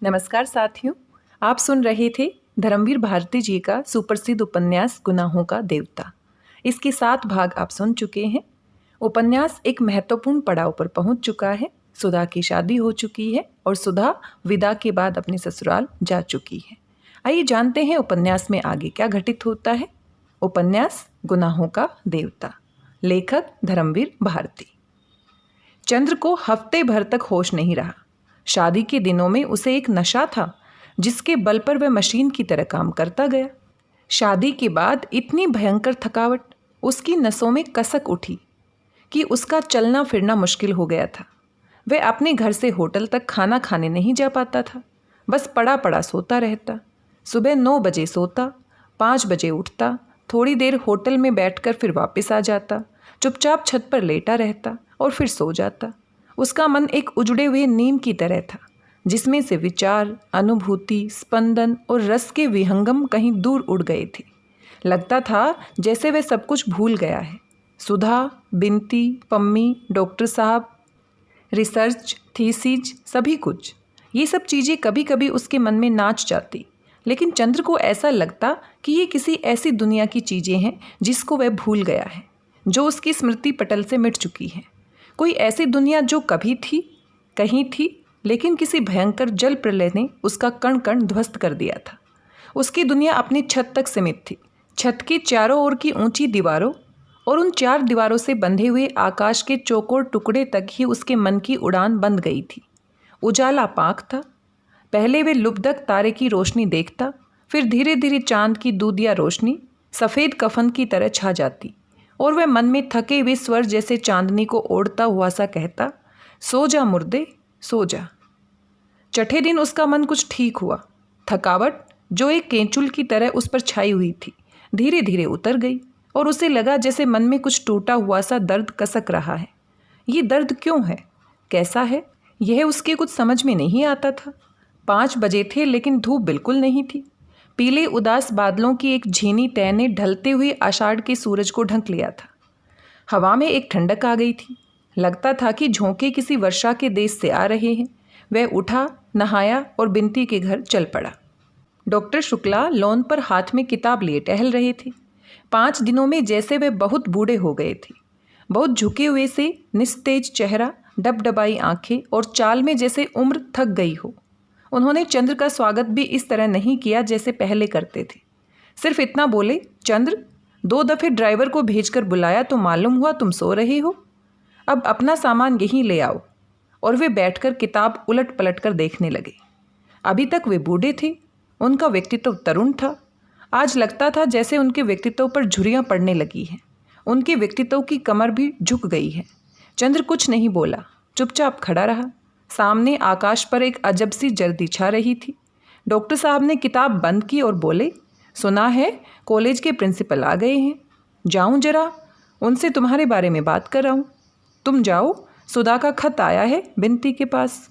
नमस्कार साथियों, आप सुन रहे थे धर्मवीर भारती जी का सुप्रसिद्ध उपन्यास गुनाहों का देवता। इसके 7 भाग आप सुन चुके हैं। उपन्यास एक महत्वपूर्ण पड़ाव पर पहुंच चुका है। सुधा की शादी हो चुकी है और सुधा विदा के बाद अपने ससुराल जा चुकी है। आइए जानते हैं उपन्यास में आगे क्या घटित होता है। उपन्यास गुनाहों का देवता, लेखक धर्मवीर भारती। चंद्र को हफ्ते भर तक होश नहीं रहा। शादी के दिनों में उसे एक नशा था जिसके बल पर वह मशीन की तरह काम करता गया। शादी के बाद इतनी भयंकर थकावट उसकी नसों में कसक उठी कि उसका चलना फिरना मुश्किल हो गया था। वह अपने घर से होटल तक खाना खाने नहीं जा पाता था, बस पड़ा पड़ा सोता रहता। सुबह 9 बजे सोता, 5 बजे उठता, थोड़ी देर होटल में बैठकर फिर वापस आ जाता, चुपचाप छत पर लेटा रहता और फिर सो जाता। उसका मन एक उजड़े हुए नीम की तरह था जिसमें से विचार, अनुभूति, स्पंदन और रस के विहंगम कहीं दूर उड़ गए थे। लगता था जैसे वह सब कुछ भूल गया है। सुधा, बिनती, पम्मी, डॉक्टर साहब, रिसर्च, थीसिस, सभी कुछ, ये सब चीज़ें कभी कभी उसके मन में नाच जाती। लेकिन चंद्र को ऐसा लगता कि ये किसी ऐसी दुनिया की चीज़ें हैं जिसको वह भूल गया है, जो उसकी स्मृति पटल से मिट चुकी है। कोई ऐसी दुनिया जो कभी थी, कहीं थी, लेकिन किसी भयंकर जल प्रलय ने उसका कण कण ध्वस्त कर दिया था। उसकी दुनिया अपनी छत तक सीमित थी। छत की चारों ओर की ऊंची दीवारों और उन 4 दीवारों से बंधे हुए आकाश के चौकोर टुकड़े तक ही उसके मन की उड़ान बंद गई थी। उजाला पाक था। पहले वे लुब्धक तारे की रोशनी देखता, फिर धीरे धीरे चांद की दूधिया रोशनी सफ़ेद कफन की तरह छा जाती और वह मन में थके हुए स्वर जैसे चांदनी को ओढ़ता हुआ सा कहता, सो जा मुर्दे, सो जा। छठे दिन उसका मन कुछ ठीक हुआ। थकावट जो एक केंचुल की तरह उस पर छाई हुई थी धीरे धीरे उतर गई और उसे लगा जैसे मन में कुछ टूटा हुआ सा दर्द कसक रहा है। ये दर्द क्यों है, कैसा है, यह उसके कुछ समझ में नहीं आता था। 5 बजे थे लेकिन धूप बिल्कुल नहीं थी। पीले उदास बादलों की एक झीनी तह ने ढलते हुए आषाढ़ के सूरज को ढक लिया था। हवा में एक ठंडक आ गई थी। लगता था कि झोंके किसी वर्षा के देश से आ रहे हैं। वह उठा, नहाया और बिनती के घर चल पड़ा। डॉक्टर शुक्ला लॉन पर हाथ में किताब लिए टहल रहे थे। 5 दिनों में जैसे वे बहुत बूढ़े हो गए थे। बहुत झुके हुए से निस्तेज चेहरा, डबडबाई आंखें और चाल में जैसे उम्र थक गई हो। उन्होंने चंद्र का स्वागत भी इस तरह नहीं किया जैसे पहले करते थे। सिर्फ इतना बोले, चंद्र, 2 दफ़े ड्राइवर को भेजकर बुलाया तो मालूम हुआ तुम सो रहे हो। अब अपना सामान यहीं ले आओ। और वे बैठकर किताब उलट पलट कर देखने लगे। अभी तक वे बूढ़े थे, उनका व्यक्तित्व तरुण था। आज लगता था जैसे उनके व्यक्तित्व पर झुर्रियाँ पड़ने लगी हैं। उनके व्यक्तित्व की कमर भी झुक गई है। चंद्र कुछ नहीं बोला, चुपचाप खड़ा रहा। सामने आकाश पर एक अजब सी जर्दी छा रही थी। डॉक्टर साहब ने किताब बंद की और बोले, सुना है कॉलेज के प्रिंसिपल आ गए हैं, जाऊं जरा, उनसे तुम्हारे बारे में बात कर रहा हूँ। तुम जाओ, सुधा का खत आया है बिनती के पास।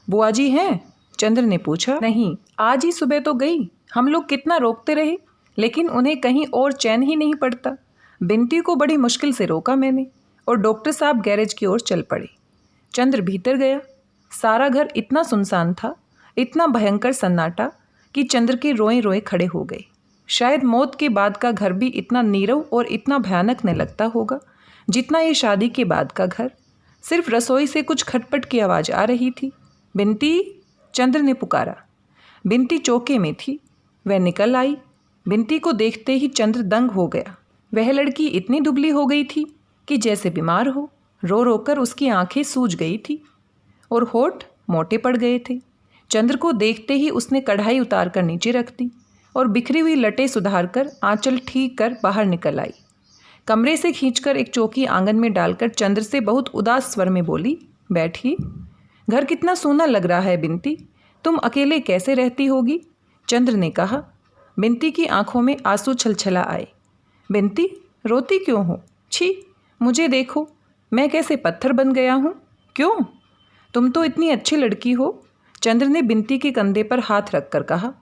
बुआ जी हैं? चंद्र ने पूछा। नहीं, आज ही सुबह तो गई। हम लोग कितना रोकते रहे, लेकिन उन्हें कहीं और चैन ही नहीं पड़ता। बिनती को बड़ी मुश्किल से रोका मैंने और डॉक्टर साहब गैरेज की ओर चल पड़े। चंद्र भीतर गया। सारा घर इतना सुनसान था, इतना भयंकर सन्नाटा कि चंद्र के रोए रोए खड़े हो गए। शायद मौत के बाद का घर भी इतना नीरव और इतना भयानक न लगता होगा जितना ये शादी के बाद का घर। सिर्फ रसोई से कुछ खटपट की आवाज़ आ रही थी। बिनती, चंद्र ने पुकारा। बिनती चौके में थी। वह निकल आई। बिनती को देखते ही चंद्र दंग हो गया। वह लड़की इतनी दुबली हो गई थी कि जैसे बीमार हो। रो रो कर उसकी आंखें सूज गई थी और होठ मोटे पड़ गए थे। चंद्र को देखते ही उसने कढ़ाई उतार कर नीचे रख दी और बिखरी हुई लटें सुधार कर आंचल ठीक कर बाहर निकल आई। कमरे से खींचकर एक चौकी आंगन में डालकर चंद्र से बहुत उदास स्वर में बोली, बैठिए। घर कितना सूना लग रहा है बिनती, तुम अकेले कैसे रहती होगी? चंद्र ने कहा। बिनती की आंखों में आंसू छलछला आए। बिनती, रोती क्यों हो? छी, मुझे देखो, मैं कैसे पत्थर बन गया हूँ। क्यों? तुम तो इतनी अच्छी लड़की हो। चंद्र ने बिनती के कंधे पर हाथ रखकर कहा।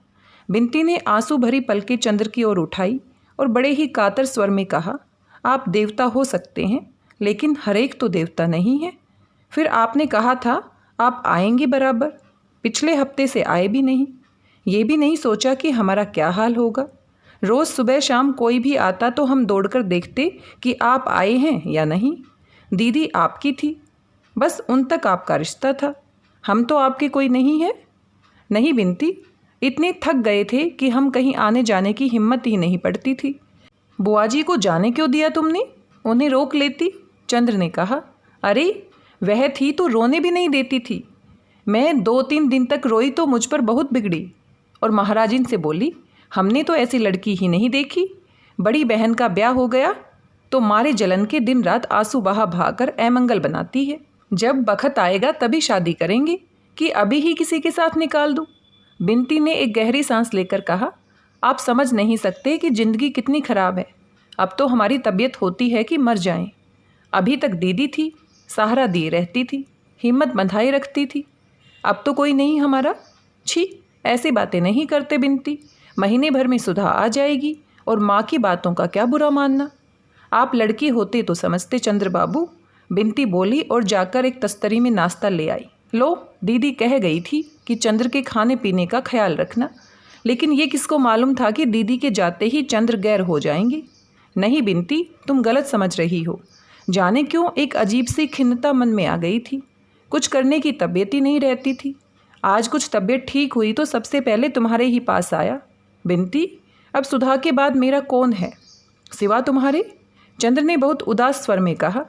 बिनती ने आंसू भरी पलकें चंद्र की ओर उठाई और बड़े ही कातर स्वर में कहा, आप देवता हो सकते हैं, लेकिन हर एक तो देवता नहीं है। फिर आपने कहा था आप आएंगे बराबर। पिछले हफ्ते से आए भी नहीं। ये भी नहीं सोचा कि हमारा क्या हाल होगा। रोज़ सुबह शाम कोई भी आता तो हम दौड़कर देखते कि आप आए हैं या नहीं। दीदी आपकी थी, बस उन तक आपका रिश्ता था। हम तो आपके कोई नहीं है। नहीं बिनती, इतने थक गए थे कि हम कहीं आने जाने की हिम्मत ही नहीं पड़ती थी। बुआ जी को जाने क्यों दिया तुमने? उन्हें रोक लेती। चंद्र ने कहा। अरे वह थी तो रोने भी नहीं देती थी। मैं 2-3 दिन तक रोई तो मुझ पर बहुत बिगड़ी और महाराजिन से बोली, हमने तो ऐसी लड़की ही नहीं देखी। बड़ी बहन का ब्याह हो गया तो मारे जलन के दिन रात आंसू बहा बहाकर अमंगल बनाती है। जब बखत आएगा तभी शादी करेंगे कि अभी ही किसी के साथ निकाल दूँ? बिनती ने एक गहरी सांस लेकर कहा, आप समझ नहीं सकते कि ज़िंदगी कितनी ख़राब है। अब तो हमारी तबीयत होती है कि मर जाएं। अभी तक दीदी थी, सहारा दिए रहती थी, हिम्मत बंधाए रखती थी। अब तो कोई नहीं हमारा। छी, ऐसी बातें नहीं करते बिनती। महीने भर में सुधा आ जाएगी और माँ की बातों का क्या बुरा मानना। आप लड़की होते तो समझते चंद्र बाबू, बिनती बोली और जाकर एक तस्तरी में नाश्ता ले आई। लो, दीदी कह गई थी कि चंद्र के खाने पीने का ख्याल रखना, लेकिन ये किसको मालूम था कि दीदी के जाते ही चंद्र गैर हो जाएंगे। नहीं बिनती, तुम गलत समझ रही हो। जाने क्यों एक अजीब सी खिन्नता मन में आ गई थी। कुछ करने की तबीयत ही नहीं रहती थी। आज कुछ तबीयत ठीक हुई तो सबसे पहले तुम्हारे ही पास आया। बिनती, अब सुधा के बाद मेरा कौन है सिवा तुम्हारे? चंद्र ने बहुत उदास स्वर में कहा।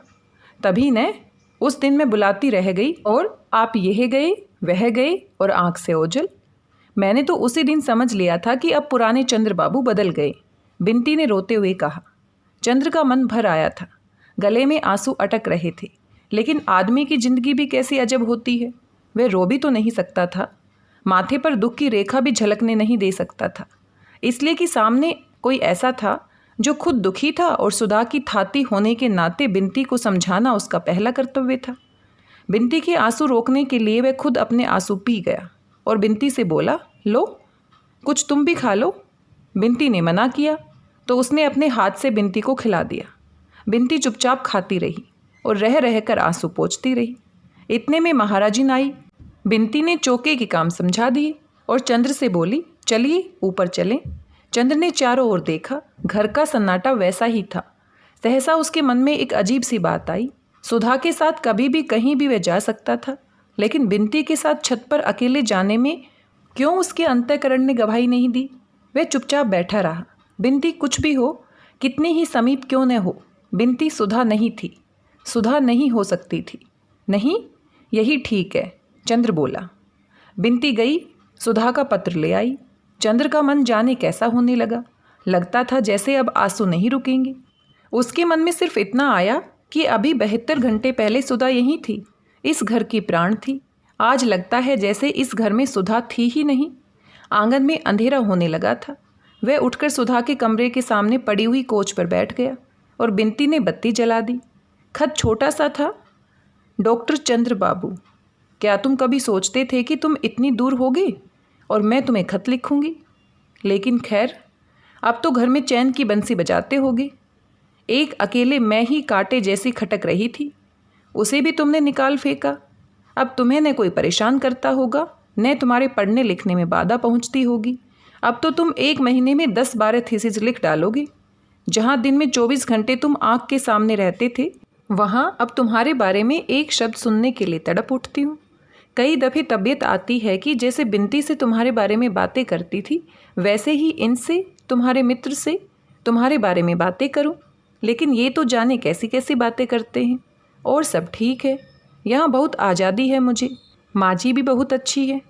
तभी न उस दिन मैं बुलाती रह गई और आप यह गए वह गए और आंख से ओझल। मैंने तो उसी दिन समझ लिया था कि अब पुराने चंद्र बाबू बदल गए। बिनती ने रोते हुए कहा। चंद्र का मन भर आया था, गले में आंसू अटक रहे थे। लेकिन आदमी की जिंदगी भी कैसी अजब होती है। वह रो भी तो नहीं सकता था, माथे पर दुख की रेखा भी झलकने नहीं दे सकता था, इसलिए कि सामने कोई ऐसा था जो खुद दुखी था और सुधा की थाती होने के नाते बिनती को समझाना उसका पहला कर्तव्य था। बिनती के आंसू रोकने के लिए वह खुद अपने आंसू पी गया और बिनती से बोला, लो कुछ तुम भी खा लो। बिनती ने मना किया तो उसने अपने हाथ से बिनती को खिला दिया। बिनती चुपचाप खाती रही और रह रह कर आंसू पोंछती रही। इतने में महाराजिन आई। बिनती ने चौके के काम समझा दिए और चंद्र से बोली, चलिए ऊपर चलें। चंद्र ने चारों ओर देखा। घर का सन्नाटा वैसा ही था। सहसा उसके मन में एक अजीब सी बात आई। सुधा के साथ कभी भी कहीं भी वह जा सकता था, लेकिन बिनती के साथ छत पर अकेले जाने में क्यों उसके अंतःकरण ने गवाही नहीं दी? वह चुपचाप बैठा रहा। बिनती कुछ भी हो, कितनी ही समीप क्यों न हो, बिनती सुधा नहीं थी, सुधा नहीं हो सकती थी। नहीं, यही ठीक है, चंद्र बोला। बिनती गई, सुधा का पत्र ले आई। चंद्र का मन जाने कैसा होने लगा। लगता था जैसे अब आंसू नहीं रुकेंगे। उसके मन में सिर्फ इतना आया कि अभी 72 घंटे पहले सुधा यहीं थी, इस घर की प्राण थी। आज लगता है जैसे इस घर में सुधा थी ही नहीं। आंगन में अंधेरा होने लगा था। वह उठकर सुधा के कमरे के सामने पड़ी हुई कोच पर बैठ गया और बिनती ने बत्ती जला दी। खत छोटा सा था। डॉक्टर चंद्र बाबू, क्या तुम कभी सोचते थे कि तुम इतनी दूर होगे और मैं तुम्हें खत लिखूंगी? लेकिन खैर, अब तो घर में चैन की बंसी बजाते होगे। एक अकेले मैं ही कांटे जैसी खटक रही थी, उसे भी तुमने निकाल फेंका। अब तुम्हें न कोई परेशान करता होगा, न तुम्हारे पढ़ने लिखने में बाधा पहुंचती होगी। अब तो तुम 1 महीने में 10-12 थीसिस लिख डालोगे। जहाँ दिन में 24 घंटे तुम आँख के सामने रहते थे, वहाँ अब तुम्हारे बारे में एक शब्द सुनने के लिए तड़प उठती हूँ। कई दफ़े तबीयत आती है कि जैसे बिनती से तुम्हारे बारे में बातें करती थी, वैसे ही इनसे, तुम्हारे मित्र से तुम्हारे बारे में बातें करूं। लेकिन ये तो जाने कैसी कैसी बातें करते हैं। और सब ठीक है, यहाँ बहुत आज़ादी है मुझे। माँ जी भी बहुत अच्छी है,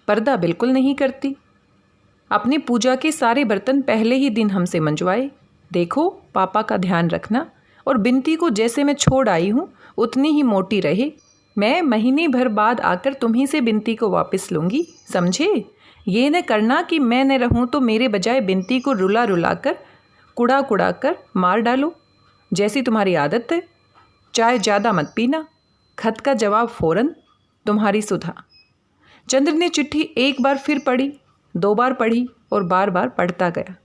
पर्दा बिल्कुल नहीं करती। अपने पूजा के सारे बर्तन पहले ही दिन हमसे मंजवाए। देखो, पापा का ध्यान रखना और बिनती को जैसे मैं छोड़ आई हूँ उतनी ही मोटी रहे। मैं महीने भर बाद आकर तुम्ही से बिनती को वापस लूँगी, समझे? ये न करना कि मैं न रहूँ तो मेरे बजाय बिनती को रुला रुला कर, कुड़ा कुड़ा कर मार डालो, जैसी तुम्हारी आदत है। चाय ज़्यादा मत पीना। खत का जवाब फ़ौरन, तुम्हारी सुधा। चंद्र ने चिट्ठी एक बार फिर पढ़ी, 2 बार पढ़ी और बार बार पढ़ता गया।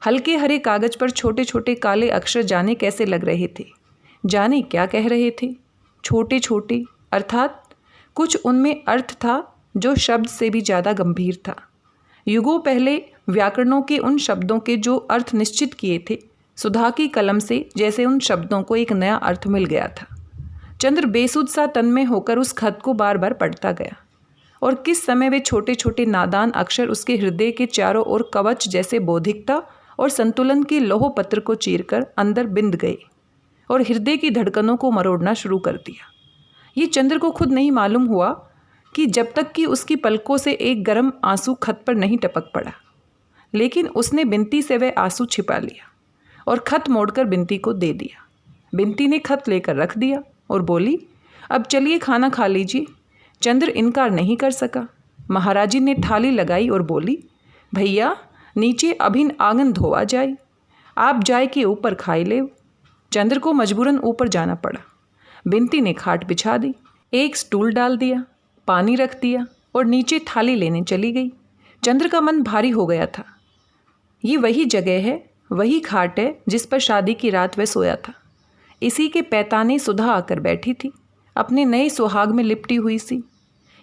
हल्के हरे कागज़ पर छोटे छोटे काले अक्षर जाने कैसे लग रहे थे, जाने क्या कह रहे थे। छोटे छोटे, अर्थात कुछ उनमें अर्थ था जो शब्द से भी ज़्यादा गंभीर था। युगों पहले व्याकरणों के उन शब्दों के जो अर्थ निश्चित किए थे, सुधा की कलम से जैसे उन शब्दों को एक नया अर्थ मिल गया था। चंद्र बेसुध सा तन्मय होकर उस खत को बार बार पढ़ता गया और किस समय वे छोटे छोटे नादान अक्षर उसके हृदय के चारों ओर कवच जैसे बौद्धिकता और संतुलन के लौह पत्र को चीरकर अंदर बिंद गए और हृदय की धड़कनों को मरोड़ना शुरू कर दिया। ये चंद्र को खुद नहीं मालूम हुआ कि जब तक कि उसकी पलकों से एक गर्म आंसू खत पर नहीं टपक पड़ा, लेकिन उसने बिनती से वह आंसू छिपा लिया और खत मोड़कर बिनती को दे दिया। बिनती ने खत लेकर रख दिया और बोली, अब चलिए खाना खा लीजिए। चंद्र इनकार नहीं कर सका। महाराजी ने थाली लगाई और बोली, भैया नीचे अभिन आंगन धोआ जाए, आप जाए के ऊपर खाई ले। चंद्र को मजबूरन ऊपर जाना पड़ा। बिनती ने खाट बिछा दी, एक स्टूल डाल दिया, पानी रख दिया और नीचे थाली लेने चली गई। चंद्र का मन भारी हो गया था। ये वही जगह है, वही खाट है जिस पर शादी की रात वह सोया था। इसी के पैताने सुधा आकर बैठी थी, अपने नए सुहाग में लिपटी हुई सी।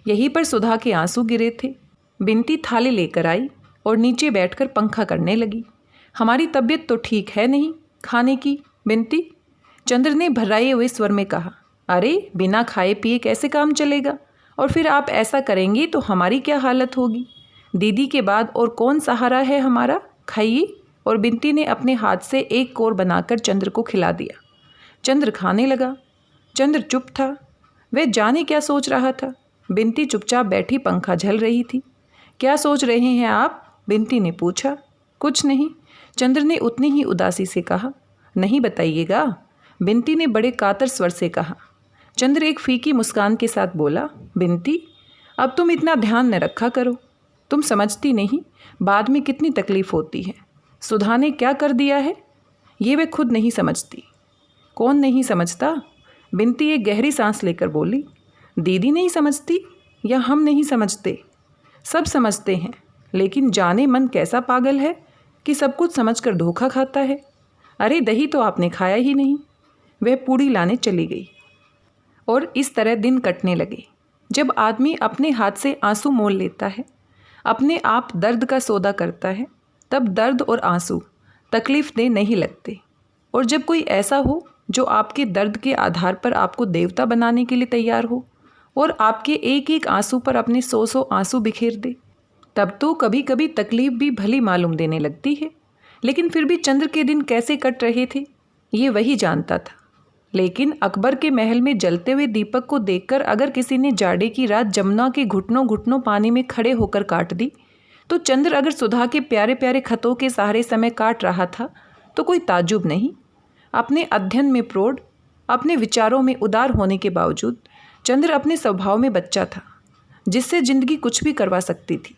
यहीं पर सुधा के आंसू गिरे थे। बिनती थाली लेकर आई और नीचे बैठकर पंखा करने लगी। हमारी तबीयत तो ठीक है नहीं खाने की बिनती, चंद्र ने भर्राए हुए स्वर में कहा। अरे बिना खाए पिए कैसे काम चलेगा, और फिर आप ऐसा करेंगी तो हमारी क्या हालत होगी। दीदी के बाद और कौन सहारा है हमारा, खाइए। और बिनती ने अपने हाथ से एक कोर बनाकर चंद्र को खिला दिया। चंद्र खाने लगा। चंद्र चुप था, वह जाने क्या सोच रहा था। बिनती चुपचाप बैठी पंखा झल रही थी। क्या सोच रहे हैं आप, बिनती ने पूछा। कुछ नहीं, चंद्र ने उतनी ही उदासी से कहा। नहीं बताइएगा, बिनती ने बड़े कातर स्वर से कहा। चंद्र एक फीकी मुस्कान के साथ बोला, बिनती अब तुम इतना ध्यान न रखा करो, तुम समझती नहीं बाद में कितनी तकलीफ होती है। सुधा ने क्या कर दिया है ये वे खुद नहीं समझती। कौन नहीं समझता, बिनती एक गहरी सांस लेकर बोली। दीदी नहीं समझती या हम नहीं समझते, सब समझते हैं, लेकिन जाने मन कैसा पागल है कि सब कुछ समझकर धोखा खाता है। अरे दही तो आपने खाया ही नहीं। वह पूड़ी लाने चली गई और इस तरह दिन कटने लगे। जब आदमी अपने हाथ से आंसू मोल लेता है, अपने आप दर्द का सौदा करता है, तब दर्द और आंसू तकलीफ दे नहीं लगते। और जब कोई ऐसा हो जो आपके दर्द के आधार पर आपको देवता बनाने के लिए तैयार हो और आपके एक एक आंसू पर अपने 100 आंसू बिखेर दे, तब तो कभी कभी तकलीफ भी भली मालूम देने लगती है। लेकिन फिर भी चंद्र के दिन कैसे कट रहे थे ये वही जानता था। लेकिन अकबर के महल में जलते हुए दीपक को देखकर अगर किसी ने जाड़े की रात जमुना के घुटनों घुटनों पानी में खड़े होकर काट दी, तो चंद्र अगर सुधा के प्यारे प्यारे खतों के सहारे समय काट रहा था तो कोई ताज्जुब नहीं। अपने अध्ययन में प्रौढ़, अपने विचारों में उदार होने के बावजूद चंद्र अपने स्वभाव में बच्चा था, जिससे जिंदगी कुछ भी करवा सकती थी,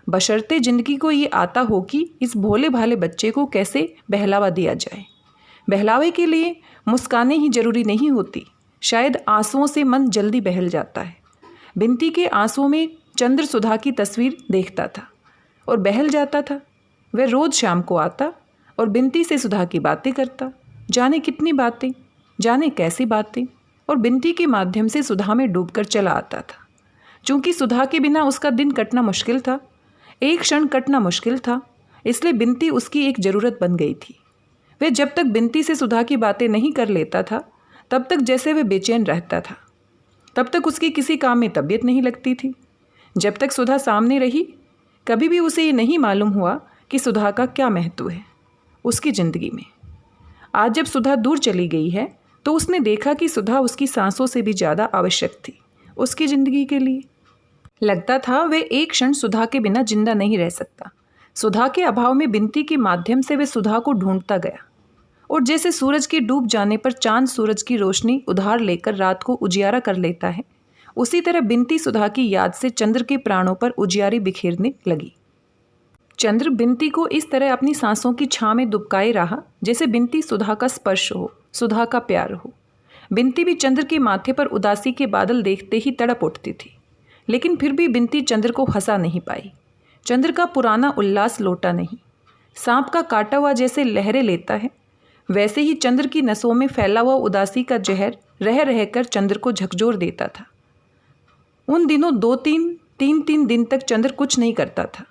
बशर्ते जिंदगी को ये आता हो कि इस भोले भाले बच्चे को कैसे बहलावा दिया जाए। बहलावे के लिए मुस्कानें ही जरूरी नहीं होती, शायद आंसुओं से मन जल्दी बहल जाता है। बिनती के आंसुओं में चंद्र सुधा की तस्वीर देखता था और बहल जाता था। वह रोज़ शाम को आता और बिनती से सुधा की बातें करता, जाने कितनी बातें, जाने कैसी बातें, और बिनती के माध्यम से सुधा में डूबकर चला आता था। चूँकि सुधा के बिना उसका दिन कटना मुश्किल था, एक क्षण कटना मुश्किल था, इसलिए बिनती उसकी एक ज़रूरत बन गई थी। वह जब तक बिनती से सुधा की बातें नहीं कर लेता था तब तक जैसे वह बेचैन रहता था। तब तक उसकी किसी काम में तबीयत नहीं लगती थी। जब तक सुधा सामने रही, कभी भी उसे ये नहीं मालूम हुआ कि सुधा का क्या महत्व है उसकी ज़िंदगी में। आज जब सुधा दूर चली गई है तो उसने देखा कि सुधा उसकी सांसों से भी ज़्यादा आवश्यक थी उसकी ज़िंदगी के लिए। लगता था वह एक क्षण सुधा के बिना जिंदा नहीं रह सकता। सुधा के अभाव में बिनती के माध्यम से वह सुधा को ढूंढता गया, और जैसे सूरज के डूब जाने पर चांद सूरज की रोशनी उधार लेकर रात को उजियारा कर लेता है, उसी तरह बिनती सुधा की याद से चंद्र के प्राणों पर उजियारी बिखेरने लगी। चंद्र बिनती को इस तरह अपनी सांसों की छां में दुबकाए रहा जैसे बिनती सुधा का स्पर्श हो, सुधा का प्यार हो। बिनती भी चंद्र के माथे पर उदासी के बादल देखते ही तड़प उठती थी, लेकिन फिर भी बिनती चंद्र को हंसा नहीं पाई। चंद्र का पुराना उल्लास लौटा नहीं। सांप का काटा हुआ जैसे लहरें लेता है, वैसे ही चंद्र की नसों में फैला हुआ उदासी का जहर रह रहकर चंद्र को झकझोर देता था। उन दिनों 2-3 3-3 दिन तक चंद्र कुछ नहीं करता था,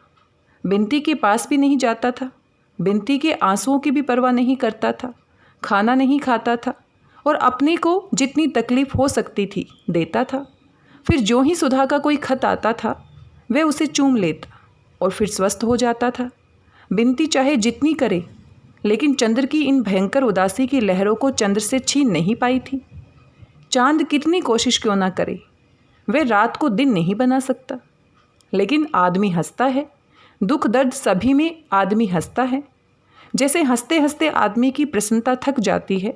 बिनती के पास भी नहीं जाता था, बिनती के आंसुओं की भी परवाह नहीं करता था, खाना नहीं खाता था और अपने को जितनी तकलीफ़ हो सकती थी देता था। फिर जो ही सुधा का कोई खत आता था वह उसे चूम लेता और फिर स्वस्थ हो जाता था। बिनती चाहे जितनी करे लेकिन चंद्र की इन भयंकर उदासी की लहरों को चंद्र से छीन नहीं पाई थी। चांद कितनी कोशिश क्यों ना करे, वह रात को दिन नहीं बना सकता। लेकिन आदमी हंसता है, दुख दर्द सभी में आदमी हंसता है। जैसे हंसते हंसते आदमी की प्रसन्नता थक जाती है,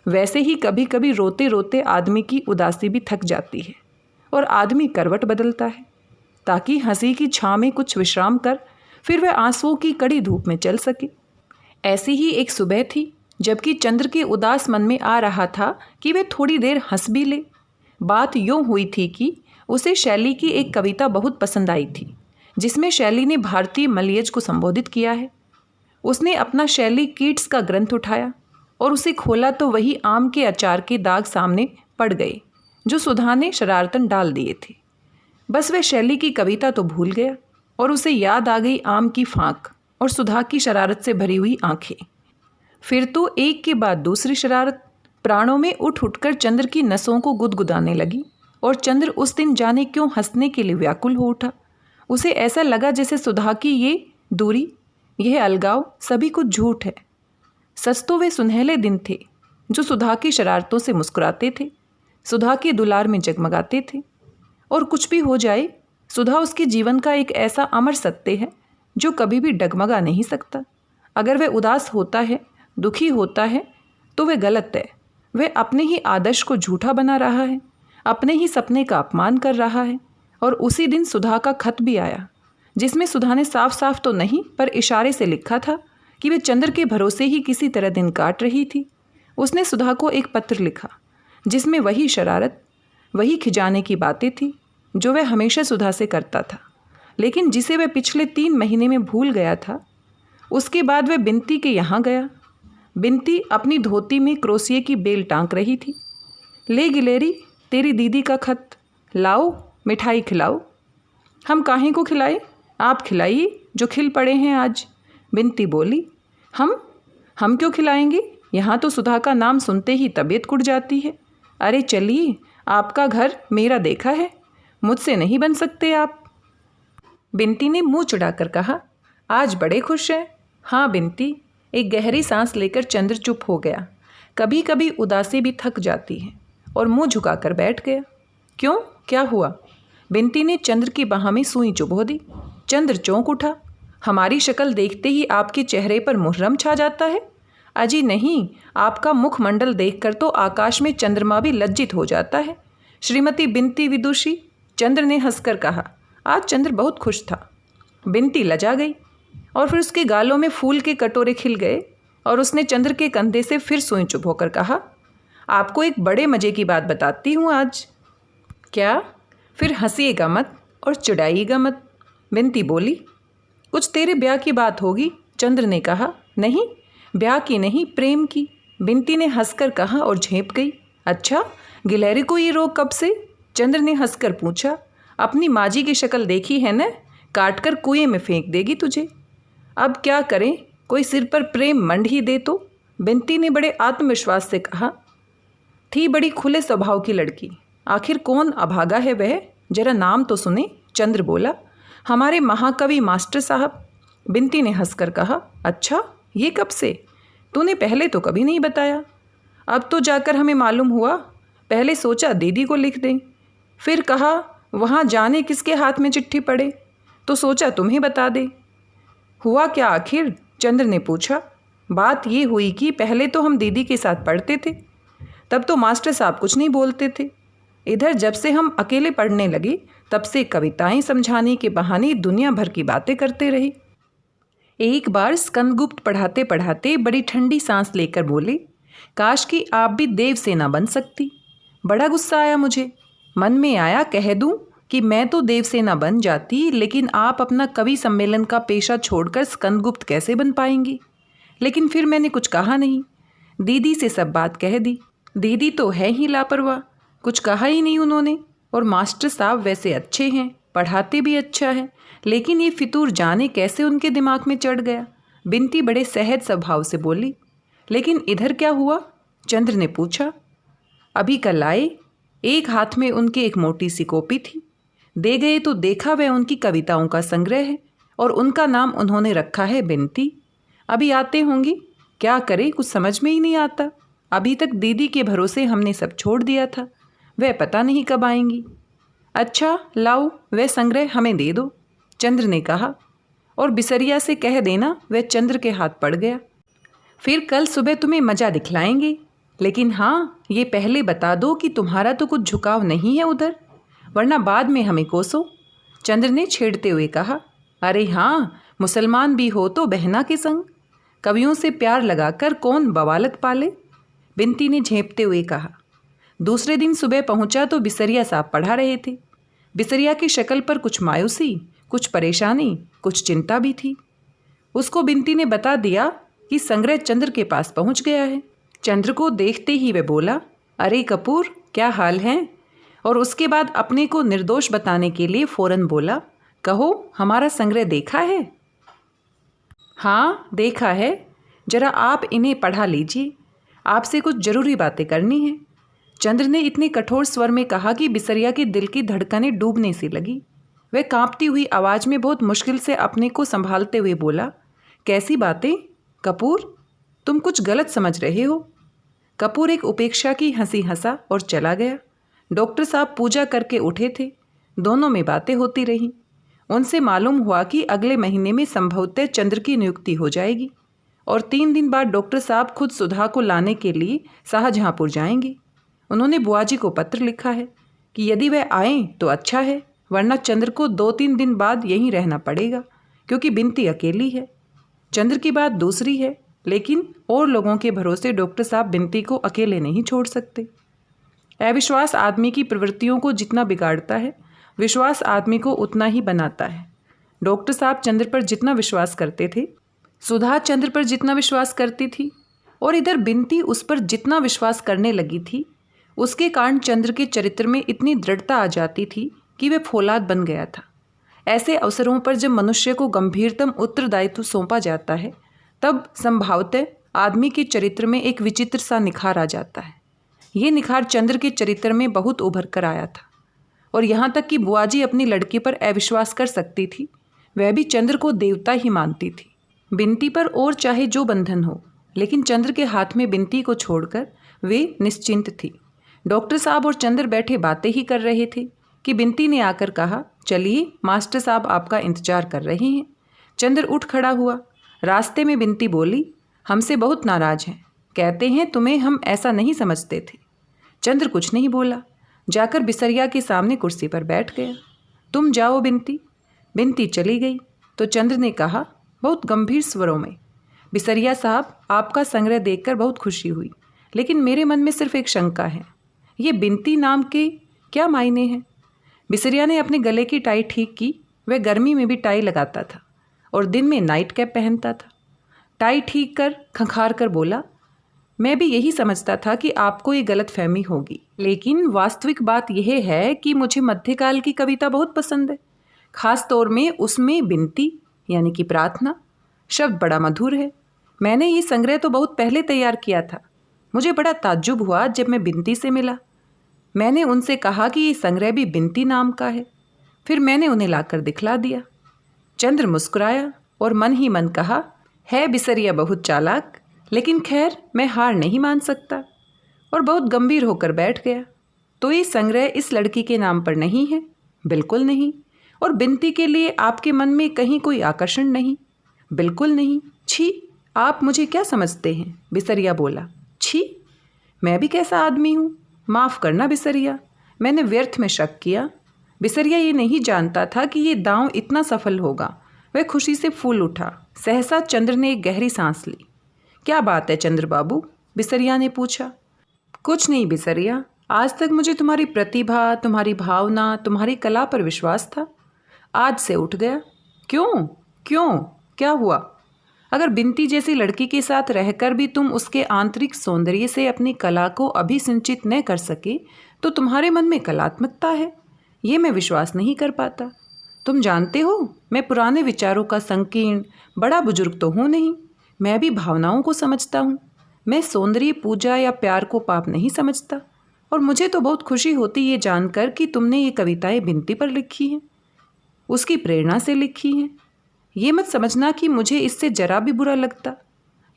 वैसे ही कभी कभी रोते रोते आदमी की उदासी भी थक जाती है और आदमी करवट बदलता है ताकि हंसी की छां में कुछ विश्राम कर फिर वह आंसुओं की कड़ी धूप में चल सके। ऐसी ही एक सुबह थी जबकि चंद्र के उदास मन में आ रहा था कि वह थोड़ी देर हंस भी ले। बात यूँ हुई थी कि उसे शैली की एक कविता बहुत पसंद आई थी जिसमें शैली ने भारतीय मलयज को संबोधित किया है। उसने अपना शैली कीट्स का ग्रंथ उठाया और उसे खोला तो वही आम के अचार के दाग सामने पड़ गए जो सुधा ने शरारतन डाल दिए थे। बस वह शैली की कविता तो भूल गया और उसे याद आ गई आम की फांक और सुधा की शरारत से भरी हुई आंखें। फिर तो एक के बाद दूसरी शरारत प्राणों में उठ उठकर चंद्र की नसों को गुदगुदाने लगी और चंद्र उस दिन जाने क्यों हंसने के लिए व्याकुल हो उठा। उसे ऐसा लगा जैसे सुधा की ये दूरी, यह अलगाव सभी कुछ झूठ है। सच तो वे सुनहले दिन थे जो सुधा की शरारतों से मुस्कुराते थे, सुधा के दुलार में जगमगाते थे। और कुछ भी हो जाए, सुधा उसके जीवन का एक ऐसा अमर सत्य है जो कभी भी डगमगा नहीं सकता। अगर वह उदास होता है, दुखी होता है तो वह गलत है। वह अपने ही आदर्श को झूठा बना रहा है, अपने ही सपने का अपमान कर रहा है। और उसी दिन सुधा का खत भी आया जिसमें सुधा ने साफ साफ तो नहीं पर इशारे से लिखा था कि वह चंद्र के भरोसे ही किसी तरह दिन काट रही थी। उसने सुधा को एक पत्र लिखा जिसमें वही शरारत, वही खिजाने की बातें थी जो वह हमेशा सुधा से करता था, लेकिन जिसे वह पिछले 3 महीने में भूल गया था। उसके बाद वह बिनती के यहाँ गया। बिनती अपनी धोती में क्रोसिए की बेल टांक रही थी। ले गिलेरी, तेरी दीदी का खत, लाओ मिठाई खिलाओ। हम काहे को खिलाए, आप खिलाइए जो खिल पड़े हैं आज। बिनती बोली, हम क्यों खिलाएंगे, यहाँ तो सुधा का नाम सुनते ही तबीयत कुड़ जाती है। अरे चलिए, आपका घर मेरा देखा है, मुझसे नहीं बन सकते आप। बिनती ने मुंह चुड़ाकर कहा, आज बड़े खुश हैं। हाँ बिनती। एक गहरी सांस लेकर चंद्र चुप हो गया। कभी कभी उदासी भी थक जाती है और मुंह झुकाकर बैठ गया। क्यों, क्या हुआ? बिनती ने चंद्र की बाह में सुई चुभो दी। चंद्र चौंक उठा। हमारी शक्ल देखते ही आपके चेहरे पर मुहर्रम छा जाता है? अजी नहीं, आपका मुखमंडल देखकर तो आकाश में चंद्रमा भी लज्जित हो जाता है। श्रीमती बिनती विदुषी, चंद्र ने हंसकर कहा। आज चंद्र बहुत खुश था। बिनती लजा गई और फिर उसके गालों में फूल के कटोरे खिल गए और उसने चंद्र के कंधे से फिर सुई चुभोकर कहा, आपको एक बड़े मज़े की बात बताती हूँ आज। क्या? फिर हंसिएगा मत और चिढ़ाइएगा मत। बिनती बोली, कुछ तेरे ब्याह की बात होगी। चंद्र ने कहा। नहीं, ब्याह की नहीं, प्रेम की। बिनती ने हंसकर कहा और झेंप गई। अच्छा, गिलहरी को ये रोग कब से? चंद्र ने हंसकर पूछा। अपनी माजी की शक्ल देखी है न, काट कर कुएं में फेंक देगी तुझे। अब क्या करें, कोई सिर पर प्रेम मंड ही दे तो। बिनती ने बड़े आत्मविश्वास से कहा। थी बड़ी खुले स्वभाव की लड़की, आखिर कौन अभागा है वह, जरा नाम तो सुने। चंद्र बोला, हमारे महाकवि मास्टर साहब। बिनती ने हंसकर कहा। अच्छा, ये कब से? तूने पहले तो कभी नहीं बताया। अब तो जाकर हमें मालूम हुआ। पहले सोचा दीदी को लिख दें, फिर कहा वहाँ जाने किसके हाथ में चिट्ठी पड़े, तो सोचा तुम्हें बता दे। हुआ क्या आखिर? चंद्र ने पूछा। बात ये हुई कि पहले तो हम दीदी के साथ पढ़ते थे, तब तो मास्टर साहब कुछ नहीं बोलते थे। इधर जब से हम अकेले पढ़ने लगे तब से कविताएं समझाने के बहाने दुनिया भर की बातें करते रहे। एक बार स्कंदगुप्त पढ़ाते पढ़ाते बड़ी ठंडी सांस लेकर बोले, काश कि आप भी देवसेना बन सकती। बड़ा गुस्सा आया मुझे। मन में आया कह दूं कि मैं तो देवसेना बन जाती, लेकिन आप अपना कवि सम्मेलन का पेशा छोड़कर स्कंदगुप्त कैसे बन पाएंगी। लेकिन फिर मैंने कुछ कहा नहीं, दीदी से सब बात कह दी। दीदी तो है ही लापरवाह, कुछ कहा ही नहीं उन्होंने। और मास्टर साहब वैसे अच्छे हैं, पढ़ाते भी अच्छा है, लेकिन ये फितूर जाने कैसे उनके दिमाग में चढ़ गया। बिनती बड़े सहज स्वभाव से बोली। लेकिन इधर क्या हुआ? चंद्र ने पूछा। अभी कल आए। एक हाथ में उनके एक मोटी सी कॉपी थी। दे गए तो देखा वह उनकी कविताओं का संग्रह है और उनका नाम उन्होंने रखा है बिनती। अभी आते होंगी। क्या करें, कुछ समझ में ही नहीं आता। अभी तक दीदी के भरोसे हमने सब छोड़ दिया था, वह पता नहीं कब आएंगी। अच्छा लाओ, वह संग्रह हमें दे दो, चंद्र ने कहा। और बिसरिया से कह देना वह चंद्र के हाथ पड़ गया। फिर कल सुबह तुम्हें मज़ा दिखलाएंगे। लेकिन हाँ, ये पहले बता दो कि तुम्हारा तो कुछ झुकाव नहीं है उधर, वरना बाद में हमें कोसो, चंद्र ने छेड़ते हुए कहा। अरे हाँ, मुसलमान भी हो तो बहना के संग, कवियों से प्यार लगाकर कौन बवालत पाले, बिनती ने झेंपते हुए कहा। दूसरे दिन सुबह पहुंचा तो बिसरिया साहब पढ़ा रहे थे। बिसरिया की शक्ल पर कुछ मायूसी, कुछ परेशानी, कुछ चिंता भी थी। उसको बिनती ने बता दिया कि संग्रह चंद्र के पास पहुंच गया है। चंद्र को देखते ही वह बोला, अरे कपूर, क्या हाल है? और उसके बाद अपने को निर्दोष बताने के लिए फौरन बोला, कहो हमारा संग्रह देखा है? हाँ देखा है, जरा आप इन्हें पढ़ा लीजिए, आपसे कुछ जरूरी बातें करनी है, चंद्र ने इतने कठोर स्वर में कहा कि बिसरिया के दिल की धड़कनें डूबने सी लगी। वह कांपती हुई आवाज़ में बहुत मुश्किल से अपने को संभालते हुए बोला, कैसी बातें कपूर, तुम कुछ गलत समझ रहे हो। कपूर एक उपेक्षा की हंसी हंसा और चला गया। डॉक्टर साहब पूजा करके उठे थे। दोनों में बातें होती रहीं। उनसे मालूम हुआ कि अगले महीने में संभवतः चंद्र की नियुक्ति हो जाएगी और 3 दिन बाद डॉक्टर साहब खुद सुधा को लाने के लिए शाहजहांपुर जाएंगे। उन्होंने बुआजी को पत्र लिखा है कि यदि वह आएँ तो अच्छा है, वरना चंद्र को 2-3 दिन बाद यहीं रहना पड़ेगा, क्योंकि बिनती अकेली है। चंद्र की बात दूसरी है, लेकिन और लोगों के भरोसे डॉक्टर साहब बिनती को अकेले नहीं छोड़ सकते। अविश्वास आदमी की प्रवृत्तियों को जितना बिगाड़ता है, विश्वास आदमी को उतना ही बनाता है। डॉक्टर साहब चंद्र पर जितना विश्वास करते थे, सुधा चंद्र पर जितना विश्वास करती थी, और इधर बिनती उस पर जितना विश्वास करने लगी थी, उसके कारण चंद्र के चरित्र में इतनी दृढ़ता आ जाती थी कि वह फौलाद बन गया था। ऐसे अवसरों पर जब मनुष्य को गंभीरतम उत्तरदायित्व सौंपा जाता है, तब संभवतः आदमी के चरित्र में एक विचित्र सा निखार आ जाता है। ये निखार चंद्र के चरित्र में बहुत उभर कर आया था, और यहाँ तक कि बुआजी अपनी लड़की पर अविश्वास कर सकती थी, वह भी चंद्र को देवता ही मानती थी। बिनती पर और चाहे जो बंधन हो, लेकिन चंद्र के हाथ में बिनती को छोड़कर वे निश्चिंत थी। डॉक्टर साहब और चंद्र बैठे बातें ही कर रहे थे कि बिनती ने आकर कहा, चलिए मास्टर साहब आपका इंतजार कर रहे हैं। चंद्र उठ खड़ा हुआ। रास्ते में बिनती बोली, हमसे बहुत नाराज हैं, कहते हैं तुम्हें हम ऐसा नहीं समझते थे। चंद्र कुछ नहीं बोला, जाकर बिसरिया के सामने कुर्सी पर बैठ गया। तुम जाओ बिनती। बिनती चली गई तो चंद्र ने कहा बहुत गंभीर स्वरों में, बिसरिया साहब, आपका संग्रह देखकर बहुत खुशी हुई, लेकिन मेरे मन में सिर्फ एक शंका है, ये बिनती नाम के क्या मायने हैं? बिसरिया ने अपने गले की टाई ठीक की। वह गर्मी में भी टाई लगाता था और दिन में नाइट कैप पहनता था। टाई ठीक कर खंखार कर बोला, मैं भी यही समझता था कि आपको ये गलत फहमी होगी, लेकिन वास्तविक बात यह है कि मुझे मध्यकाल की कविता बहुत पसंद है, खास तौर में उसमें बिनती यानी कि प्रार्थना शब्द बड़ा मधुर है। मैंने ये संग्रह तो बहुत पहले तैयार किया था। मुझे बड़ा ताज्जुब हुआ जब मैं बिनती से मिला। मैंने उनसे कहा कि ये संग्रह भी बिनती नाम का है। फिर मैंने उन्हें लाकर दिखला दिया। चंद्र मुस्कुराया और मन ही मन कहा, है बिसरिया बहुत चालाक, लेकिन खैर मैं हार नहीं मान सकता, और बहुत गंभीर होकर बैठ गया। तो ये संग्रह इस लड़की के नाम पर नहीं है? बिल्कुल नहीं। और बिनती के लिए आपके मन में कहीं कोई आकर्षण नहीं? बिल्कुल नहीं। छी, आप मुझे क्या समझते हैं? बिसरिया बोला। छी, मैं भी कैसा आदमी हूँ? माफ़ करना बिसरिया, मैंने व्यर्थ में शक किया। बिसरिया ये नहीं जानता था कि ये दांव इतना सफल होगा। वह खुशी से फूल उठा। सहसा चंद्र ने एक गहरी सांस ली। क्या बात है चंद्र बाबू? बिसरिया ने पूछा। कुछ नहीं बिसरिया, आज तक मुझे तुम्हारी प्रतिभा, तुम्हारी भावना, तुम्हारी कला पर विश्वास था, आज से उठ गया। क्यों क्यों, क्या हुआ? अगर बिनती जैसी लड़की के साथ रहकर भी तुम उसके आंतरिक सौंदर्य से अपनी कला को अभिसिंचित न कर सके, तो तुम्हारे मन में कलात्मकता है, ये मैं विश्वास नहीं कर पाता। तुम जानते हो, मैं पुराने विचारों का संकीर्ण बड़ा बुजुर्ग तो हूँ नहीं। मैं भी भावनाओं को समझता हूँ। मैं सौंदर्य, पूजा या प्यार को पाप नहीं समझता। और मुझे तो बहुत खुशी होती ये जानकर कि तुमने ये कविताएं बिनती पर लिखी हैं, उसकी प्रेरणा से लिखी हैं। ये मत समझना कि मुझे इससे जरा भी बुरा लगता।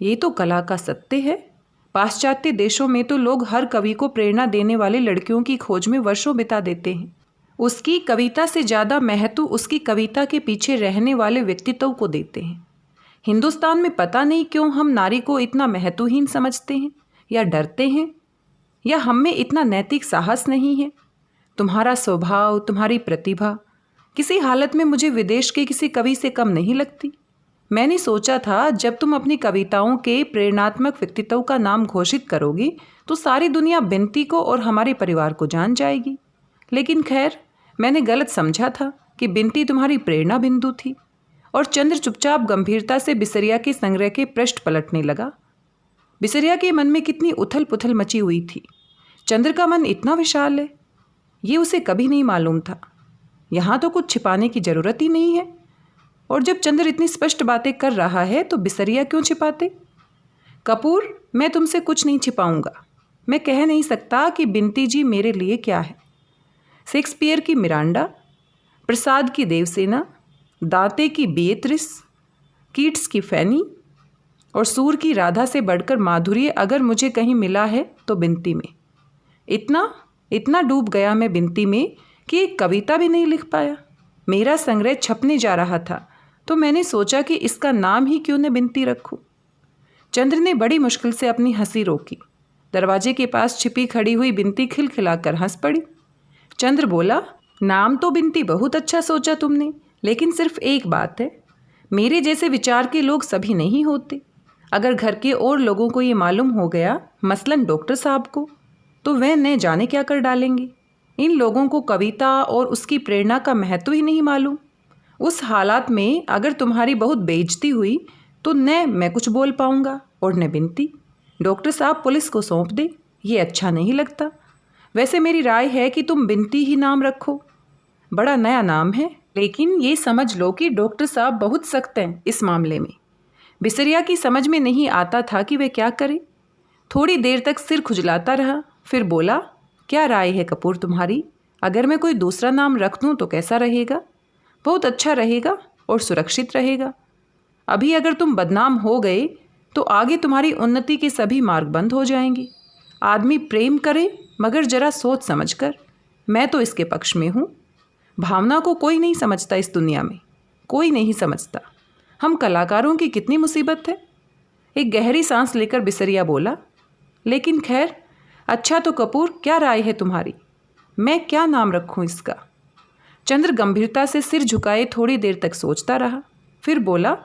ये तो कला का सत्य है। पाश्चात्य देशों में तो लोग हर कवि को प्रेरणा देने वाले लड़कियों की खोज में वर्षों बिता देते हैं। उसकी कविता से ज़्यादा महत्व उसकी कविता के पीछे रहने वाले व्यक्तित्व को देते हैं। हिंदुस्तान में पता नहीं क्यों हम नारी को इतना महत्वहीन समझते हैं, या डरते हैं, या हम में इतना नैतिक साहस नहीं है। तुम्हारा स्वभाव, तुम्हारी प्रतिभा किसी हालत में मुझे विदेश के किसी कवि से कम नहीं लगती। मैंने सोचा था जब तुम अपनी कविताओं के प्रेरणात्मक व्यक्तित्व का नाम घोषित करोगी तो सारी दुनिया बिनती को और हमारे परिवार को जान जाएगी। लेकिन खैर, मैंने गलत समझा था कि बिनती तुम्हारी प्रेरणा बिंदु थी। और चंद्र चुपचाप गंभीरता से बिसरिया के संग्रह के पृष्ठ पलटने लगा। बिसरिया के मन में कितनी उथल पुथल मची हुई थी। चंद्र का मन इतना विशाल है, ये उसे कभी नहीं मालूम था। यहाँ तो कुछ छिपाने की जरूरत ही नहीं है। और जब चंद्र इतनी स्पष्ट बातें कर रहा है तो बिसरिया क्यों छिपाते? कपूर, मैं तुमसे कुछ नहीं छिपाऊंगा। मैं कह नहीं सकता कि बिनती जी मेरे लिए क्या है। शेक्सपियर की मिरांडा, प्रसाद की देवसेना, दांते की बिएत्रिस, कीट्स की फैनी और सूर की राधा से बढ़कर माधुर्य अगर मुझे कहीं मिला है तो बिनती में। इतना डूब गया मैं बिनती में कि एक कविता भी नहीं लिख पाया। मेरा संग्रह छपने जा रहा था तो मैंने सोचा कि इसका नाम ही क्यों न बिनती रखूं। चंद्र ने बड़ी मुश्किल से अपनी हंसी रोकी। दरवाजे के पास छिपी खड़ी हुई बिनती खिलखिलाकर हंस पड़ी। चंद्र बोला, नाम तो बिनती बहुत अच्छा सोचा तुमने, लेकिन सिर्फ एक बात है, मेरे जैसे विचार के लोग सभी नहीं होते। अगर घर के और लोगों को ये मालूम हो गया, मसलन डॉक्टर साहब को, तो वह न जाने क्या कर डालेंगे। इन लोगों को कविता और उसकी प्रेरणा का महत्व ही नहीं मालूम। उस हालात में अगर तुम्हारी बहुत बेइज्जती हुई तो न मैं कुछ बोल पाऊंगा और न बिनती। डॉक्टर साहब पुलिस को सौंप दे, ये अच्छा नहीं लगता। वैसे मेरी राय है कि तुम बिनती ही नाम रखो। बड़ा नया नाम है, लेकिन ये समझ लो कि डॉक्टर साहब बहुत सख्त हैं इस मामले में। बिसरिया की समझ में नहीं आता था कि वे क्या करे। थोड़ी देर तक सिर खुजलाता रहा, फिर बोला, क्या राय है कपूर तुम्हारी? अगर मैं कोई दूसरा नाम रख दूं तो कैसा रहेगा? बहुत अच्छा रहेगा और सुरक्षित रहेगा। अभी अगर तुम बदनाम हो गए तो आगे तुम्हारी उन्नति के सभी मार्ग बंद हो जाएंगे। आदमी प्रेम करे मगर जरा सोच समझ कर। मैं तो इसके पक्ष में हूँ। भावना को कोई नहीं समझता इस दुनिया में, कोई नहीं समझता। हम कलाकारों की कितनी मुसीबत है। एक गहरी सांस लेकर बिसरिया बोला, लेकिन खैर, अच्छा तो कपूर, क्या राय है तुम्हारी? मैं क्या नाम रखूं इसका? चंद्र गंभीरता से सिर झुकाए थोड़ी देर तक सोचता रहा, फिर बोला,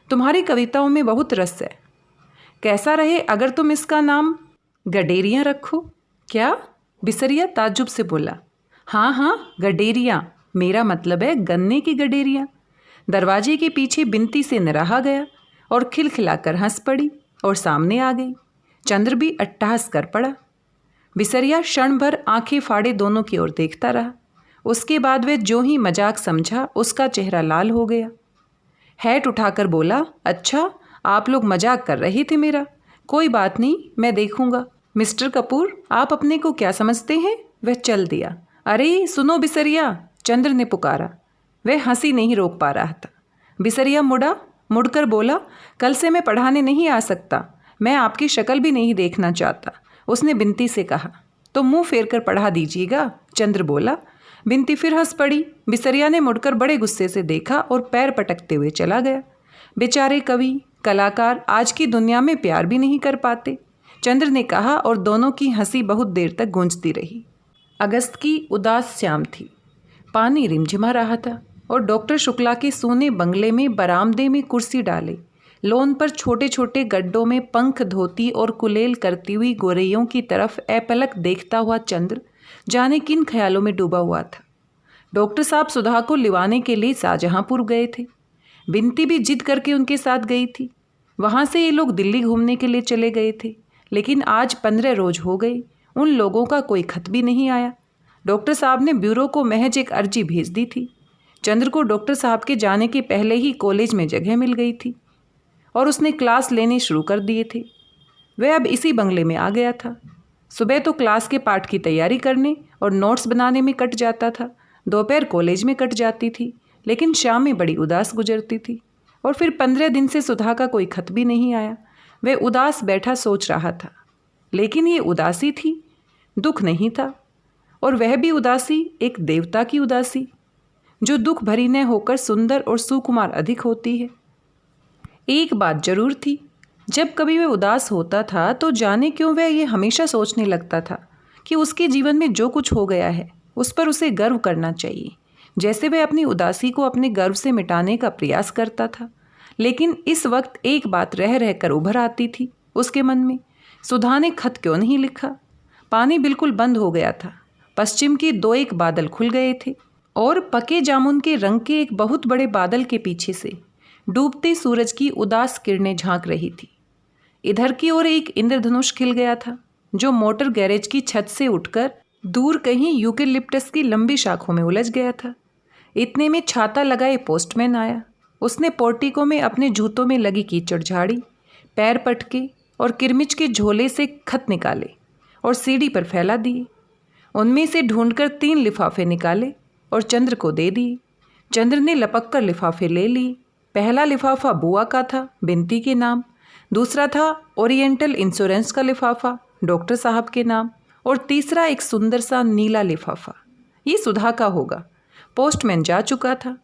तुम्हारी कविताओं में बहुत रस है। कैसा रहे अगर तुम इसका नाम गडेरियाँ रखो? क्या? बिसरिया ताज्जुब से बोला। हाँ, गडेरियाँ, मेरा मतलब है गन्ने की गडेरियाँ। दरवाजे के पीछे बिनती से निराहा गया और खिलखिलाकर हंस पड़ी और सामने आ गई। चंद्र भी अट्टहास कर पड़ा। बिसरिया क्षण भर आंखें फाड़े दोनों की ओर देखता रहा। उसके बाद वह जो ही मजाक समझा उसका चेहरा लाल हो गया। हैट उठाकर बोला, अच्छा, आप लोग मजाक कर रहे थे मेरा। कोई बात नहीं, मैं देखूंगा। मिस्टर कपूर, आप अपने को क्या समझते हैं? वह चल दिया। अरे सुनो बिसरिया, चंद्र ने पुकारा। वह हंसी नहीं रोक पा रहा था। बिसरिया मुड़कर बोला, कल से मैं पढ़ाने नहीं आ सकता। मैं आपकी शक्ल भी नहीं देखना चाहता। उसने बिनती से कहा। तो मुंह फेर कर पढ़ा दीजिएगा, चंद्र बोला। बिनती फिर हंस पड़ी। बिसरिया ने मुड़कर बड़े गुस्से से देखा और पैर पटकते हुए चला गया। बेचारे कवि, कलाकार आज की दुनिया में प्यार भी नहीं कर पाते, चंद्र ने कहा, और दोनों की हंसी बहुत देर तक गूंजती रही। अगस्त की उदास शाम थी। पानी रिमझिमा रहा था और डॉक्टर शुक्ला के सोने बंगले में बरामदे में कुर्सी डाले, लॉन पर छोटे छोटे गड्ढों में पंख धोती और कुलेल करती हुई गोरैयों की तरफ अपलक देखता हुआ चंद्र जाने किन ख्यालों में डूबा हुआ था। डॉक्टर साहब सुधा को लिवाने के लिए शाहजहांपुर गए थे। बिनती भी जिद करके उनके साथ गई थी। वहाँ से ये लोग दिल्ली घूमने के लिए चले गए थे, लेकिन आज 15 रोज हो गए, उन लोगों का कोई खत भी नहीं आया। डॉक्टर साहब ने ब्यूरो को महज एक अर्जी भेज दी थी। चंद्र को डॉक्टर साहब के जाने के पहले ही कॉलेज में जगह मिल गई थी और उसने क्लास लेने शुरू कर दिए थे। वह अब इसी बंगले में आ गया था। सुबह तो क्लास के पाठ की तैयारी करने और नोट्स बनाने में कट जाता था, दोपहर कॉलेज में कट जाती थी, लेकिन शाम में बड़ी उदास गुजरती थी। और फिर 15 दिन से सुधा का कोई खत भी नहीं आया। वह उदास बैठा सोच रहा था, लेकिन ये उदासी थी, दुख नहीं था। और वह भी उदासी एक देवता की उदासी, जो दुख भरी न होकर सुंदर और सुकुमार अधिक होती है। एक बात जरूर थी, जब कभी वह उदास होता था तो जाने क्यों वह ये हमेशा सोचने लगता था कि उसके जीवन में जो कुछ हो गया है उस पर उसे गर्व करना चाहिए, जैसे वह अपनी उदासी को अपने गर्व से मिटाने का प्रयास करता था। लेकिन इस वक्त एक बात रह रहकर उभर आती थी उसके मन में, सुधा ने खत क्यों नहीं लिखा। पानी बिल्कुल बंद हो गया था, पश्चिम के 2-1 बादल खुल गए थे और पके जामुन के रंग के एक बहुत बड़े बादल के पीछे से डूबते सूरज की उदास किरणें झांक रही थी। इधर की ओर एक इंद्रधनुष खिल गया था, जो मोटर गैरेज की छत से उठकर दूर कहीं यूकेलिप्टस की लंबी शाखों में उलझ गया था। इतने में छाता लगाए पोस्टमैन आया। उसने पोर्टिको में अपने जूतों में लगी कीचड़ झाड़ी, पैर पटके और किरमिच के झोले से खत निकाले और सीढ़ी पर फैला दिए। उनमें से ढूंढकर 3 लिफाफे निकाले और चंद्र को दे दिए। चंद्र ने लपक कर लिफाफे ले लिए। पहला लिफाफा बुआ का था, बिनती के नाम। दूसरा था ओरिएंटल इंश्योरेंस का लिफाफा, डॉक्टर साहब के नाम। और तीसरा एक सुंदर सा नीला लिफाफा, ये सुधा का होगा। पोस्टमैन जा चुका था।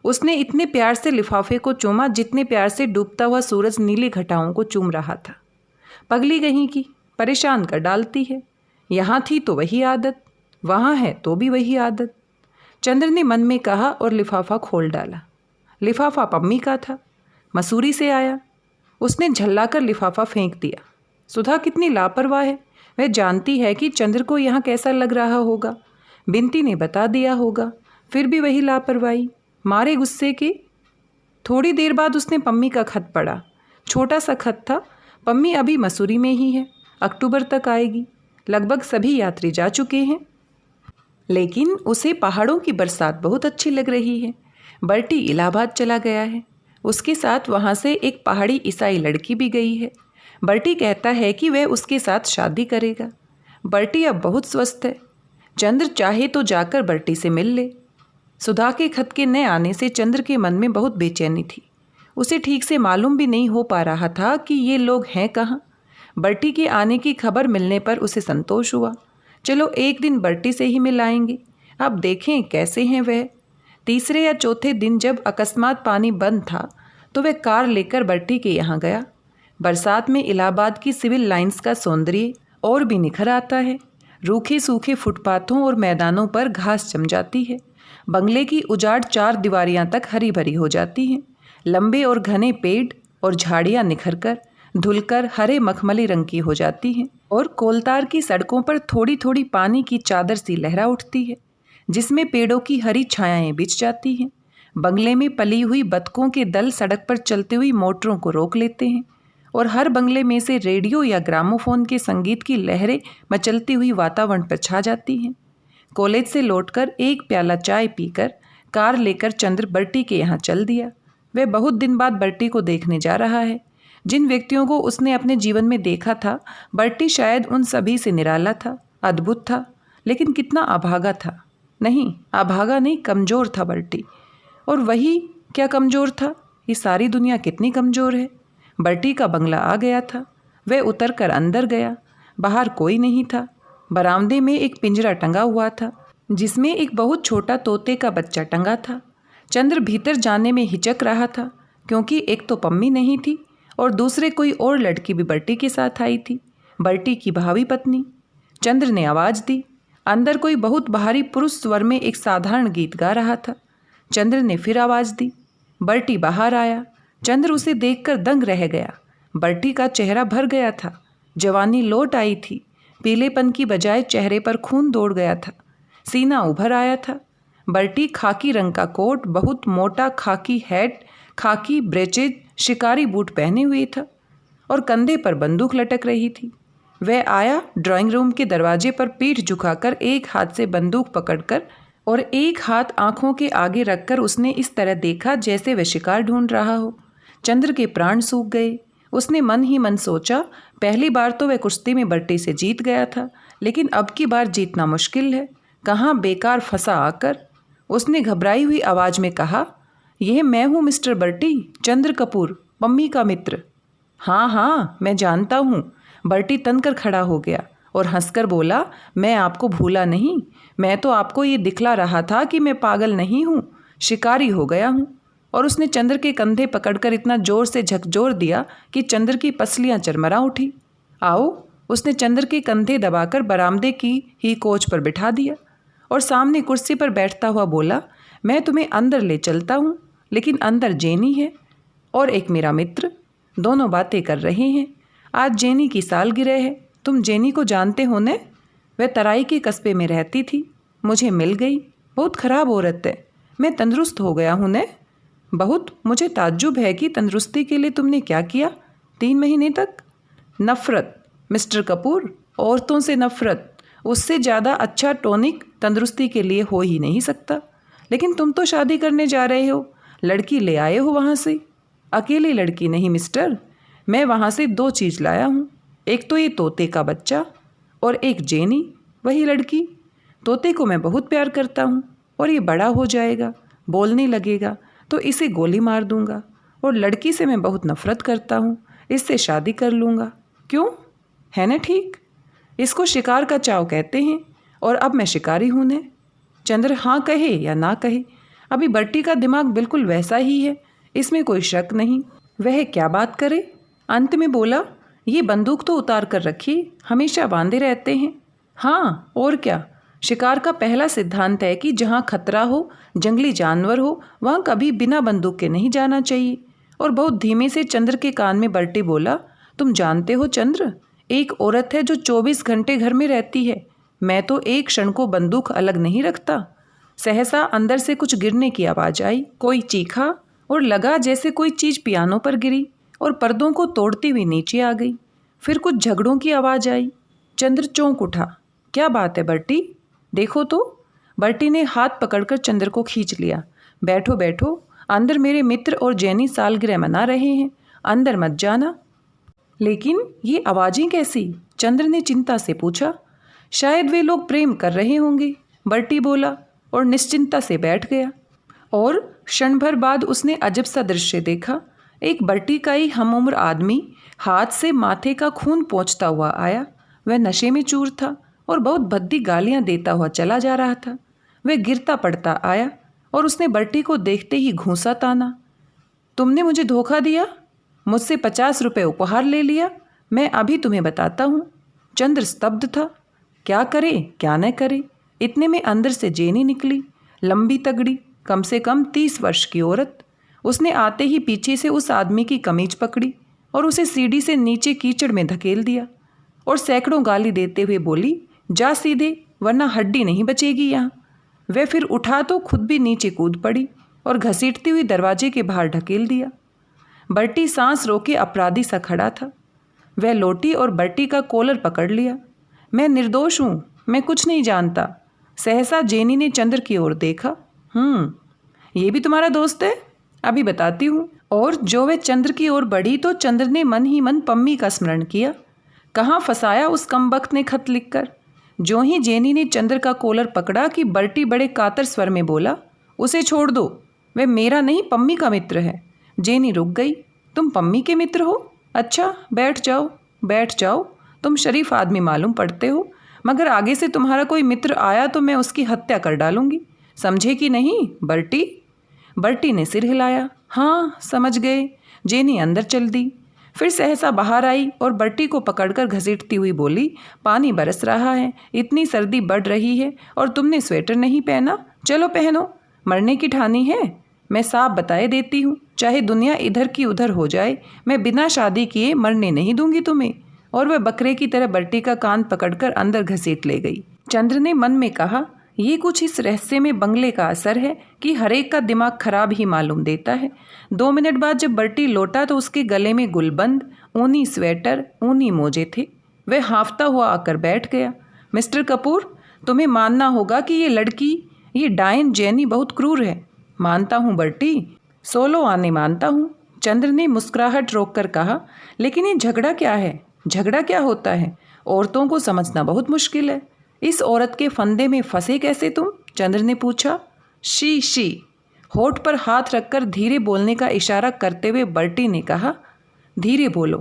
उसने इतने प्यार से लिफाफे को चूमा जितने प्यार से डूबता हुआ सूरज नीली घटाओं को चूम रहा था। पगली कहीं की, परेशान कर डालती है। यहाँ थी तो वही आदत, वहाँ है तो भी वही आदत, चंद्र ने मन में कहा और लिफाफा खोल डाला। लिफाफा पम्मी का था, मसूरी से आया। उसने झल्लाकर लिफाफा फेंक दिया। सुधा कितनी लापरवाह है, वह जानती है कि चंद्र को यहाँ कैसा लग रहा होगा। बिनती ने बता दिया होगा, फिर भी वही लापरवाही। मारे गुस्से के थोड़ी देर बाद उसने पम्मी का खत पढ़ा। छोटा सा खत था। पम्मी अभी मसूरी में ही है, अक्टूबर तक आएगी। लगभग सभी यात्री जा चुके हैं, लेकिन उसे पहाड़ों की बरसात बहुत अच्छी लग रही है। बर्टी इलाहाबाद चला गया है, उसके साथ वहाँ से एक पहाड़ी ईसाई लड़की भी गई है। बर्टी कहता है कि वह उसके साथ शादी करेगा। बर्टी अब बहुत स्वस्थ है। चंद्र चाहे तो जाकर बर्टी से मिल ले। सुधा के खत के न आने से चंद्र के मन में बहुत बेचैनी थी। उसे ठीक से मालूम भी नहीं हो पा रहा था कि ये लोग हैं कहाँ। बर्टी के आने की खबर मिलने पर उसे संतोष हुआ। चलो एक दिन बर्टी से ही मिल आएंगे, अब देखें कैसे हैं वह। तीसरे या चौथे दिन जब अकस्मात पानी बंद था तो वह कार लेकर बर्टी के यहाँ गया। बरसात में इलाहाबाद की सिविल लाइंस का सौंदर्य और भी निखर आता है। रूखे सूखे फुटपाथों और मैदानों पर घास जम जाती है। बंगले की उजाड़ 4 दीवारियां तक हरी भरी हो जाती हैं। लंबे और घने पेड़ और झाड़ियां निखरकर धुलकर हरे मखमली रंग की हो जाती हैं और कोलतार की सड़कों पर थोड़ी थोड़ी पानी की चादर सी लहरा उठती है, जिसमें पेड़ों की हरी छायाएं बिछ जाती हैं। बंगले में पली हुई बतखों के दल सड़क पर चलती हुई मोटरों को रोक लेते हैं और हर बंगले में से रेडियो या ग्रामोफोन के संगीत की लहरें मचलती हुई वातावरण पर छा जाती हैं। कॉलेज से लौटकर एक प्याला चाय पीकर कार लेकर चंद्र बर्टी के यहाँ चल दिया। वह बहुत दिन बाद बर्टी को देखने जा रहा है। जिन व्यक्तियों को उसने अपने जीवन में देखा था, बर्टी शायद उन सभी से निराला था, अद्भुत था, लेकिन कितना अभागा था। नहीं, अभागा नहीं, कमज़ोर था बर्टी। और वही क्या कमज़ोर था, ये सारी दुनिया कितनी कमज़ोर है। बर्टी का बंगला आ गया था। वह उतर कर अंदर गया। बाहर कोई नहीं था। बरामदे में एक पिंजरा टंगा हुआ था, जिसमें एक बहुत छोटा तोते का बच्चा टंगा था। चंद्र भीतर जाने में हिचक रहा था, क्योंकि एक तो पम्मी नहीं थी और दूसरे कोई और लड़की भी बर्टी के साथ आई थी, बर्टी की भावी पत्नी। चंद्र ने आवाज़ दी। अंदर कोई बहुत बाहरी पुरुष स्वर में एक साधारण गीत गा रहा था। चंद्र ने फिर आवाज़ दी। बर्टी बाहर आया। चंद्र उसे देखकर दंग रह गया। बर्टी का चेहरा भर गया था, जवानी लौट आई थी। पीलेपन की बजाय चेहरे पर खून दौड़ गया था, सीना उभर आया था। बर्टी खाकी रंग का कोट, बहुत मोटा खाकी हैट, खाकी ब्रेचेज, शिकारी बूट पहने हुए था और कंधे पर बंदूक लटक रही थी। वह आया ड्राइंग रूम के दरवाजे पर पीठ झुकाकर एक हाथ से बंदूक पकड़कर और एक हाथ आंखों के आगे रखकर उसने इस तरह देखा जैसे वह शिकार ढूंढ रहा हो। चंद्र के प्राण सूख गए। उसने मन ही मन सोचा, पहली बार तो वह कुश्ती में बर्टी से जीत गया था, लेकिन अब की बार जीतना मुश्किल है। कहाँ बेकार फंसा आकर। उसने घबराई हुई आवाज़ में कहा, यह मैं हूँ मिस्टर बर्टी, चंद्र कपूर, पम्मी का मित्र। हाँ हाँ मैं जानता हूँ। बर्टी तनकर खड़ा हो गया और हंसकर बोला, मैं आपको भूला नहीं। मैं तो आपको ये दिखला रहा था कि मैं पागल नहीं हूँ, शिकारी हो गया हूँ। और उसने चंद्र के कंधे पकड़कर इतना जोर से झकझोर दिया कि चंद्र की पसलियाँ चरमरा उठी। आओ, उसने चंद्र के कंधे दबाकर बरामदे की ही कोच पर बिठा दिया और सामने कुर्सी पर बैठता हुआ बोला, मैं तुम्हें अंदर ले चलता हूँ, लेकिन अंदर जेनी है और एक मेरा मित्र, दोनों बातें कर रहे हैं। आज जेनी की सालगिरह है। तुम जेनी को जानते हो न? वह तराई के कस्बे में रहती थी, मुझे मिल गई। बहुत ख़राब औरत है। मैं तंदुरुस्त हो गया हूँ न? बहुत। मुझे ताज्जुब है कि तंदुरुस्ती के लिए तुमने क्या किया 3 महीने तक। नफ़रत मिस्टर कपूर, औरतों से नफ़रत। उससे ज़्यादा अच्छा टॉनिक तंदुरुस्ती के लिए हो ही नहीं सकता। लेकिन तुम तो शादी करने जा रहे हो, लड़की ले आए हो वहाँ से। अकेली लड़की नहीं मिस्टर, मैं वहाँ से 2 चीज़ लाया हूँ। एक तो ये तोते का बच्चा और एक जेनी, वही लड़की। तोते को मैं बहुत प्यार करता हूँ और ये बड़ा हो जाएगा, बोलने लगेगा तो इसे गोली मार दूंगा। और लड़की से मैं बहुत नफ़रत करता हूँ, इससे शादी कर लूँगा। क्यों, है ना ठीक? इसको शिकार का चाव कहते हैं और अब मैं शिकारी हूँ ने। चंद्र हाँ कहे या ना कहे, अभी बर्टी का दिमाग बिल्कुल वैसा ही है, इसमें कोई शक नहीं। वह क्या बात करे। अंत में बोला, ये बंदूक तो उतार कर रखिए, हमेशा बांधे रहते हैं। हाँ और क्या। शिकार का पहला सिद्धांत है कि जहाँ खतरा हो, जंगली जानवर हो, वहाँ कभी बिना बंदूक के नहीं जाना चाहिए। और बहुत धीमे से चंद्र के कान में बर्टी बोला, तुम जानते हो चंद्र, एक औरत है जो 24 घंटे घर में रहती है। मैं तो एक क्षण को बंदूक अलग नहीं रखता। सहसा अंदर से कुछ गिरने की आवाज़ आई। कोई चीखा और लगा जैसे कोई चीज़ पियानो पर गिरी और पर्दों को तोड़ती हुई नीचे आ गई। फिर कुछ झगड़ों की आवाज़ आई। चंद्र चौंक उठा। क्या बात है बर्टी, देखो तो। बर्टी ने हाथ पकड़कर चंद्र को खींच लिया। बैठो बैठो, अंदर मेरे मित्र और जेनी सालगिरह मना रहे हैं, अंदर मत जाना। लेकिन ये आवाज़ें कैसी? चंद्र ने चिंता से पूछा। शायद वे लोग प्रेम कर रहे होंगे, बर्टी बोला और निश्चिंता से बैठ गया। और क्षण भर बाद उसने अजब सा दृश्य देखा। एक बर्टी का ही हमउम्र आदमी हाथ से माथे का खून पोंछता हुआ आया। वह नशे में चूर था और बहुत भद्दी गालियां देता हुआ चला जा रहा था। वह गिरता पड़ता आया और उसने बर्टी को देखते ही घूंसा ताना। तुमने मुझे धोखा दिया, मुझसे 50 रुपये उपहार ले लिया, मैं अभी तुम्हें बताता हूँ। चंद्र स्तब्ध था। क्या करे क्या न करे। इतने में अंदर से जेनी निकली, लंबी तगड़ी, कम से कम 30 वर्ष की औरत। उसने आते ही पीछे से उस आदमी की कमीज पकड़ी और उसे सीढ़ी से नीचे कीचड़ में धकेल दिया और सैकड़ों गाली देते हुए बोली, जा सीधे, वरना हड्डी नहीं बचेगी यहाँ। वह फिर उठा तो खुद भी नीचे कूद पड़ी और घसीटती हुई दरवाजे के बाहर ढकेल दिया। बर्टी सांस रोके अपराधी सा खड़ा था। वह लौटी और बर्टी का कॉलर पकड़ लिया। मैं निर्दोष हूँ, मैं कुछ नहीं जानता। सहसा जेनी ने चंद्र की ओर देखा। ये भी तुम्हारा दोस्त है? अभी बताती हूँ। और जो वह चंद्र की ओर बढ़ी तो चंद्र ने मन ही मन पम्मी का स्मरण किया। कहाँ फंसाया उस कमबख्त ने खत लिखकर। जो ही जेनी ने चंद्र का कॉलर पकड़ा कि बर्टी बड़े कातर स्वर में बोला, उसे छोड़ दो, वह मेरा नहीं पम्मी का मित्र है। जेनी रुक गई। तुम पम्मी के मित्र हो? अच्छा, बैठ जाओ बैठ जाओ, तुम शरीफ आदमी मालूम पड़ते हो, मगर आगे से तुम्हारा कोई मित्र आया तो मैं उसकी हत्या कर डालूंगी, समझे कि नहीं बर्टी? बर्टी ने सिर हिलाया। हाँ समझ गए। जेनी अंदर चल दी, फिर सहसा बाहर आई और बर्टी को पकड़कर घसीटती हुई बोली, पानी बरस रहा है, इतनी सर्दी बढ़ रही है और तुमने स्वेटर नहीं पहना, चलो पहनो। मरने की ठानी है? मैं साफ बताए देती हूँ, चाहे दुनिया इधर की उधर हो जाए, मैं बिना शादी किए मरने नहीं दूंगी तुम्हें। और वह बकरे की तरह बर्टी का कान पकड़कर अंदर घसीट ले गई। चंद्र ने मन में कहा, ये कुछ इस रहस्य में बंगले का असर है कि हरेक का दिमाग खराब ही मालूम देता है। 2 मिनट बाद जब बर्टी लौटा तो उसके गले में गुलबंद, ऊनी स्वेटर, ऊनी मोजे थे। वह हाँफता हुआ आकर बैठ गया। मिस्टर कपूर, तुम्हें मानना होगा कि ये लड़की, ये डायन जेनी बहुत क्रूर है। मानता हूँ बर्टी, सोलो आने मानता हूँ, चंद्र ने मुस्कुराहट रोककर कहा। लेकिन ये झगड़ा क्या है? झगड़ा क्या होता है? औरतों को समझना बहुत मुश्किल है। इस औरत के फंदे में फंसे कैसे तुम? चंद्र ने पूछा। शी। होठ पर हाथ रखकर धीरे बोलने का इशारा करते हुए बर्टी ने कहा, धीरे बोलो।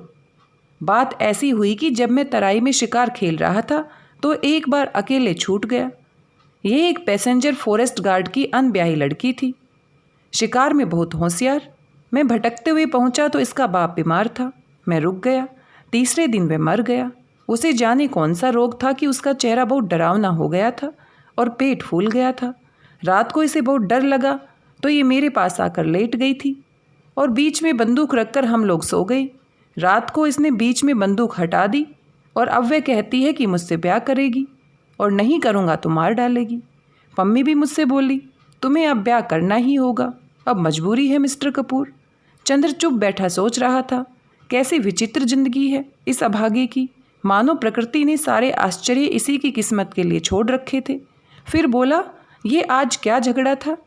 बात ऐसी हुई कि जब मैं तराई में शिकार खेल रहा था तो एक बार अकेले छूट गया। ये एक पैसेंजर फॉरेस्ट गार्ड की अनब्याही लड़की थी, शिकार में बहुत होशियार। मैं भटकते हुए पहुंचा तो इसका बाप बीमार था। मैं रुक गया। तीसरे दिन वह मर गया। उसे जाने कौन सा रोग था कि उसका चेहरा बहुत डरावना हो गया था और पेट फूल गया था। रात को इसे बहुत डर लगा तो ये मेरे पास आकर लेट गई थी और बीच में बंदूक रखकर हम लोग सो गए। रात को इसने बीच में बंदूक हटा दी और अब वह कहती है कि मुझसे ब्याह करेगी और नहीं करूँगा तो मार डालेगी। पम्मी भी मुझसे बोली, तुम्हें अब ब्याह करना ही होगा, अब मजबूरी है मिस्टर कपूर। चंद्र चुप बैठा सोच रहा था, कैसी विचित्र जिंदगी है इस अभागे की। मानो प्रकृति ने सारे आश्चर्य इसी की किस्मत के लिए छोड़ रखे थे। फिर बोला, ये आज क्या झगड़ा था?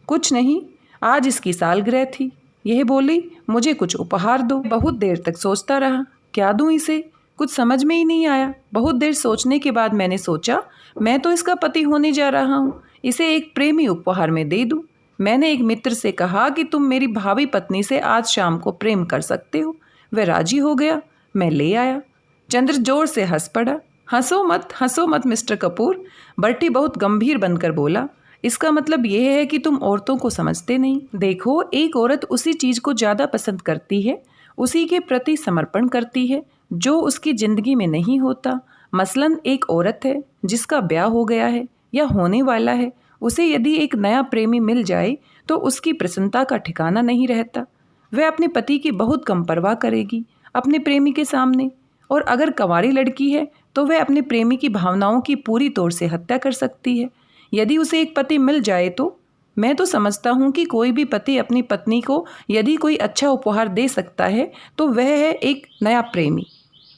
कुछ नहीं, आज इसकी सालगिरह थी। यह बोली, मुझे कुछ उपहार दो। बहुत देर तक सोचता रहा, क्या दूं इसे? कुछ समझ में ही नहीं आया। बहुत देर सोचने के बाद मैंने सोचा, मैं तो इसका पति होने जा रहा हूँ, इसे एक प्रेमी उपहार में दे दूँ। मैंने एक मित्र से कहा कि तुम मेरी भावी पत्नी से आज शाम को प्रेम कर सकते हो। वह राजी हो गया। मैं ले आया। चंद्र जोर से हंस पड़ा। हंसो मत मिस्टर कपूर, बर्टी बहुत गंभीर बनकर बोला। इसका मतलब यह है कि तुम औरतों को समझते नहीं। देखो, एक औरत उसी चीज़ को ज़्यादा पसंद करती है, उसी के प्रति समर्पण करती है जो उसकी ज़िंदगी में नहीं होता। मसलन एक औरत है जिसका ब्याह हो गया है या होने वाला है, उसे यदि एक नया प्रेमी मिल जाए तो उसकी प्रसन्नता का ठिकाना नहीं रहता। वह अपने पति की बहुत कम परवाह करेगी अपने प्रेमी के सामने, और अगर कंवारी लड़की है तो वह अपने प्रेमी की भावनाओं की पूरी तौर से हत्या कर सकती है। यदि उसे एक पति मिल जाए तो मैं तो समझता हूँ कि कोई भी पति अपनी पत्नी को यदि कोई अच्छा उपहार दे सकता है तो वह है एक नया प्रेमी,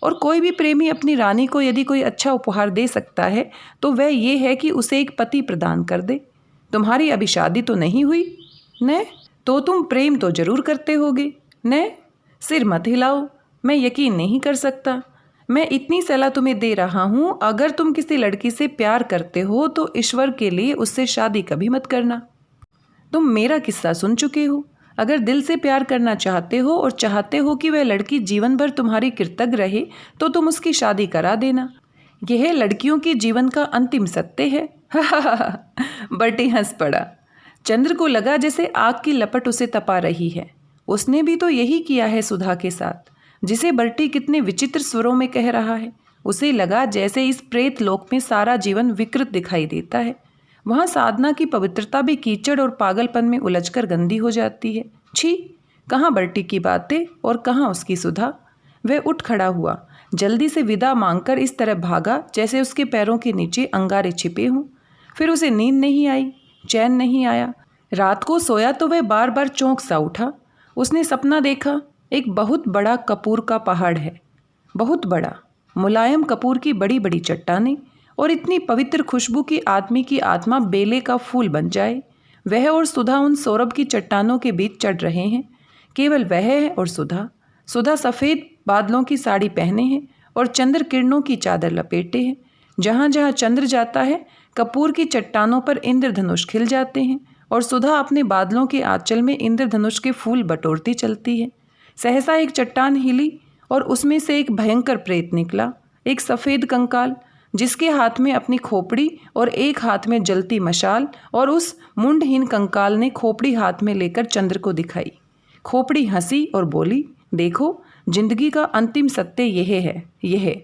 और कोई भी प्रेमी अपनी रानी को यदि कोई अच्छा उपहार दे सकता है तो वह ये है कि उसे एक पति प्रदान कर दे। तुम्हारी अभी शादी तो नहीं हुई न? तो तुम प्रेम तो जरूर करते होगे न? सिर मत हिलाओ, मैं यकीन नहीं कर सकता। मैं इतनी सलाह तुम्हें दे रहा हूँ, अगर तुम किसी लड़की से प्यार करते हो तो ईश्वर के लिए उससे शादी कभी मत करना। तुम मेरा किस्सा सुन चुके हो। अगर दिल से प्यार करना चाहते हो और चाहते हो कि वह लड़की जीवन भर तुम्हारी कृतज्ञ रहे तो तुम उसकी शादी करा देना। यह लड़कियों के जीवन का अंतिम सत्य है। बर्टी हंस पड़ा। चंद्र को लगा जैसे आग की लपट उसे तपा रही है। उसने भी तो यही किया है सुधा के साथ, जिसे बर्टी कितने विचित्र स्वरों में कह रहा है। उसे लगा जैसे इस प्रेत लोक में सारा जीवन विकृत दिखाई देता है। वहाँ साधना की पवित्रता भी कीचड़ और पागलपन में उलझकर गंदी हो जाती है। छी, कहाँ बर्टी की बातें और कहाँ उसकी सुधा। वह उठ खड़ा हुआ, जल्दी से विदा मांगकर इस तरह भागा जैसे उसके पैरों के नीचे अंगारे छिपे हों। फिर उसे नींद नहीं आई, चैन नहीं आया। रात को सोया तो वह बार बार चौंक सा उठा। उसने सपना देखा, एक बहुत बड़ा कपूर का पहाड़ है, बहुत बड़ा, मुलायम कपूर की बड़ी बड़ी चट्टानें और इतनी पवित्र खुशबू की आदमी की आत्मा बेले का फूल बन जाए। वह और सुधा उन सौरभ की चट्टानों के बीच चढ़ रहे हैं। केवल वह है और सुधा। सुधा सफ़ेद बादलों की साड़ी पहने हैं और चंद्र किरणों की चादर लपेटे हैं। जहाँ जहाँ चंद्र जाता है कपूर की चट्टानों पर इंद्रधनुष खिल जाते हैं और सुधा अपने बादलों के आंचल में इंद्रधनुष के फूल बटोरती चलती है। सहसा एक चट्टान हिली और उसमें से एक भयंकर प्रेत निकला, एक सफ़ेद कंकाल जिसके हाथ में अपनी खोपड़ी और एक हाथ में जलती मशाल, और उस मुंडहीन कंकाल ने खोपड़ी हाथ में लेकर चंद्र को दिखाई। खोपड़ी हंसी और बोली, देखो, जिंदगी का अंतिम सत्य यह है।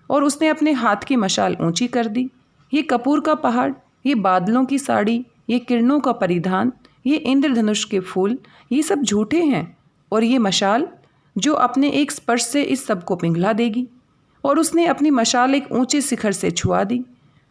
और उसने अपने हाथ की मशाल ऊंची कर दी। ये कपूर का पहाड़, ये बादलों की साड़ी, ये किरणों का परिधान, ये इंद्रधनुष के फूल, ये सब झूठे हैं, और ये मशाल जो अपने एक स्पर्श से इस सब को पिघला देगी। और उसने अपनी मशाल एक ऊंचे शिखर से छुआ दी।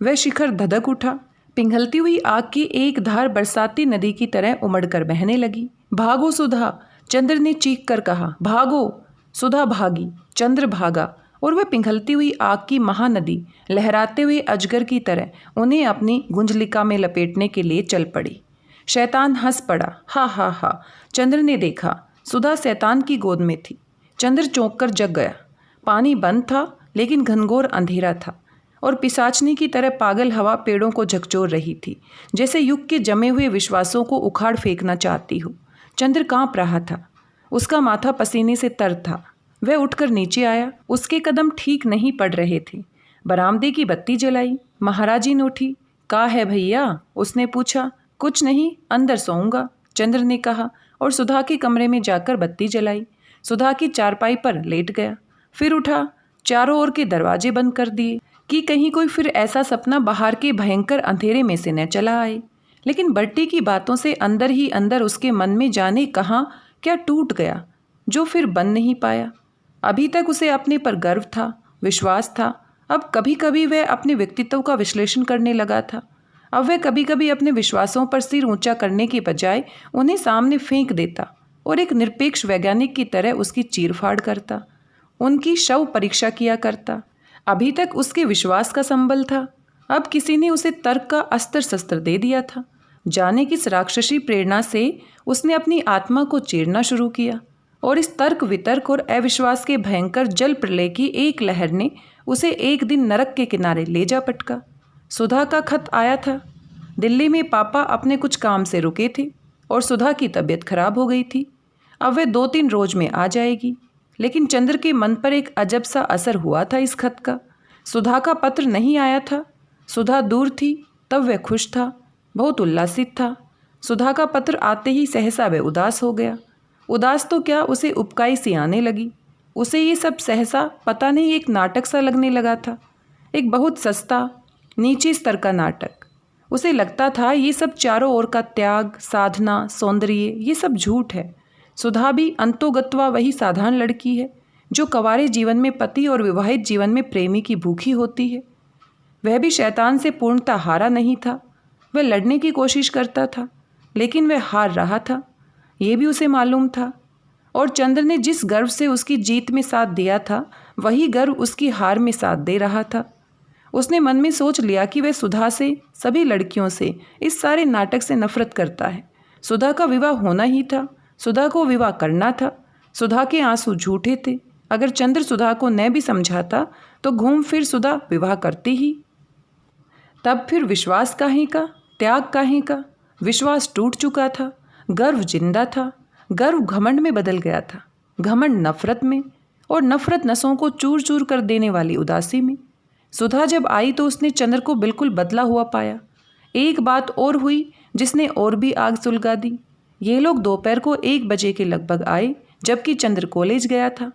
वह शिखर धधक उठा। पिघलती हुई आग की एक धार बरसाती नदी की तरह उमड़कर बहने लगी। भागो सुधा, चंद्र ने चीख कर कहा। भागो। सुधा भागी, चंद्र भागा और वह पिघलती हुई आग की महानदी लहराते हुए अजगर की तरह उन्हें अपनी गुंजलिका में लपेटने के लिए चल पड़ी। शैतान हंस पड़ा, हा हा हा। चंद्र ने देखा, सुधा शैतान की गोद में थी। चंद्र चौंक कर जग गया। पानी बंद था, लेकिन घनघोर अंधेरा था और पिशाचनी की तरह पागल हवा पेड़ों को झकझोर रही थी, जैसे युग के जमे हुए विश्वासों को उखाड़ फेंकना चाहती हो। चंद्र कांप रहा था, उसका माथा पसीने से तर था। वह उठकर नीचे आया, उसके कदम ठीक नहीं पड़ रहे थे। बरामदे की बत्ती जलाई। महाराजी ने उठी। का है भैया? उसने पूछा। कुछ नहीं, अंदर सोऊंगा, चंद्र ने कहा और सुधा के कमरे में जाकर बत्ती जलाई। सुधा की चारपाई पर लेट गया, फिर उठा, चारों ओर के दरवाजे बंद कर दिए कि कहीं कोई फिर ऐसा सपना बाहर के भयंकर अंधेरे में से न चला आए। लेकिन बट्टी की बातों से अंदर ही अंदर उसके मन में जाने कहाँ क्या टूट गया, जो फिर बन नहीं पाया। अभी तक उसे अपने पर गर्व था, विश्वास था। अब कभी कभी वह अपने व्यक्तित्व का विश्लेषण करने लगा था। अब वह कभी कभी अपने विश्वासों पर सिर ऊंचा करने के बजाय उन्हें सामने फेंक देता और एक निरपेक्ष वैज्ञानिक की तरह उसकी चीरफाड़ करता, उनकी शव परीक्षा किया करता। अभी तक उसके विश्वास का संबल था, अब किसी ने उसे तर्क का अस्त्र शस्त्र दे दिया था। जाने किस राक्षसी प्रेरणा से उसने अपनी आत्मा को चीरना शुरू किया और इस तर्क वितर्क और अविश्वास के भयंकर जल प्रलय की एक लहर ने उसे एक दिन नरक के किनारे ले जा पटका। सुधा का खत आया था। दिल्ली में पापा अपने कुछ काम से रुके थे और सुधा की तबीयत खराब हो गई थी। अब वह 2-3 रोज में आ जाएगी। लेकिन चंद्र के मन पर एक अजब सा असर हुआ था इस खत का। सुधा का पत्र नहीं आया था। सुधा दूर थी, तब वह खुश था, बहुत उल्लासित था। सुधा का पत्र आते ही सहसा वह उदास हो गया। उदास तो क्या, उसे उबकाई सी आने लगी। उसे ये सब सहसा पता नहीं एक नाटक सा लगने लगा था, एक बहुत सस्ता नीचे स्तर का नाटक। उसे लगता था ये सब चारों ओर का त्याग, साधना, सौंदर्य, ये सब झूठ है। सुधा भी अंतोगत्वा वही साधारण लड़की है जो कवारे जीवन में पति और विवाहित जीवन में प्रेमी की भूखी होती है। वह भी शैतान से पूर्णतः हारा नहीं था। वह लड़ने की कोशिश करता था, लेकिन वह हार रहा था, ये भी उसे मालूम था। और चंद्र ने जिस गर्व से उसकी जीत में साथ दिया था, वही गर्व उसकी हार में साथ दे रहा था। उसने मन में सोच लिया कि वह सुधा से, सभी लड़कियों से, इस सारे नाटक से नफरत करता है। सुधा का विवाह होना ही था, सुधा को विवाह करना था। सुधा के आंसू झूठे थे। अगर चंद्र सुधा को न भी समझाता तो घूम फिर सुधा विवाह करती ही। तब फिर विश्वास काहे का, त्याग काहे का? विश्वास टूट चुका था, गर्व जिंदा था। गर्व घमंड में बदल गया था, घमंड नफरत में, और नफरत नसों को चूर चूर कर देने वाली उदासी में। सुधा जब आई तो उसने चंद्र को बिल्कुल बदला हुआ पाया। एक बात और हुई जिसने और भी आग सुलगा दी। ये लोग दोपहर को 1 बजे के लगभग आए, जबकि चंद्र कॉलेज गया था।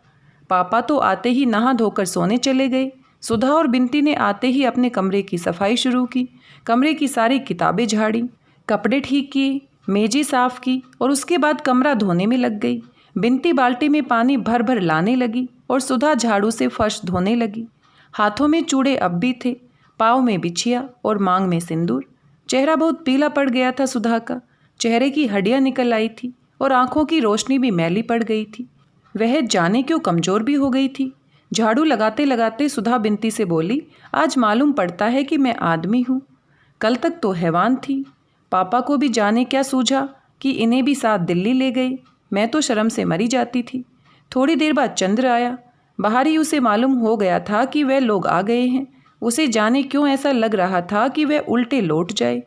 पापा तो आते ही नहा धोकर सोने चले गए। सुधा और बिंती ने आते ही अपने कमरे की सफाई शुरू की। कमरे की सारी किताबें झाड़ी, कपड़े ठीक किए, मेजें साफ की और उसके बाद कमरा धोने में लग गई। बिंती बाल्टी में पानी भर भर लाने लगी और सुधा झाड़ू से फर्श धोने लगी। हाथों में चूड़े अब भी थे, पाँव में बिछिया और मांग में सिंदूर। चेहरा बहुत पीला पड़ गया था सुधा का। चेहरे की हड्डियां निकल आई थी और आंखों की रोशनी भी मैली पड़ गई थी। वह जाने क्यों कमज़ोर भी हो गई थी। झाड़ू लगाते लगाते सुधा बिंती से बोली, आज मालूम पड़ता है कि मैं आदमी हूँ। कल तक तो हैवान थी। पापा को भी जाने क्या सूझा कि इन्हें भी साथ दिल्ली ले गई। मैं तो शर्म से मरी जाती थी। थोड़ी देर बाद चंद्र आया। बाहर ही उसे मालूम हो गया था कि वह लोग आ गए हैं। उसे जाने क्यों ऐसा लग रहा था कि वह उल्टे लौट जाए।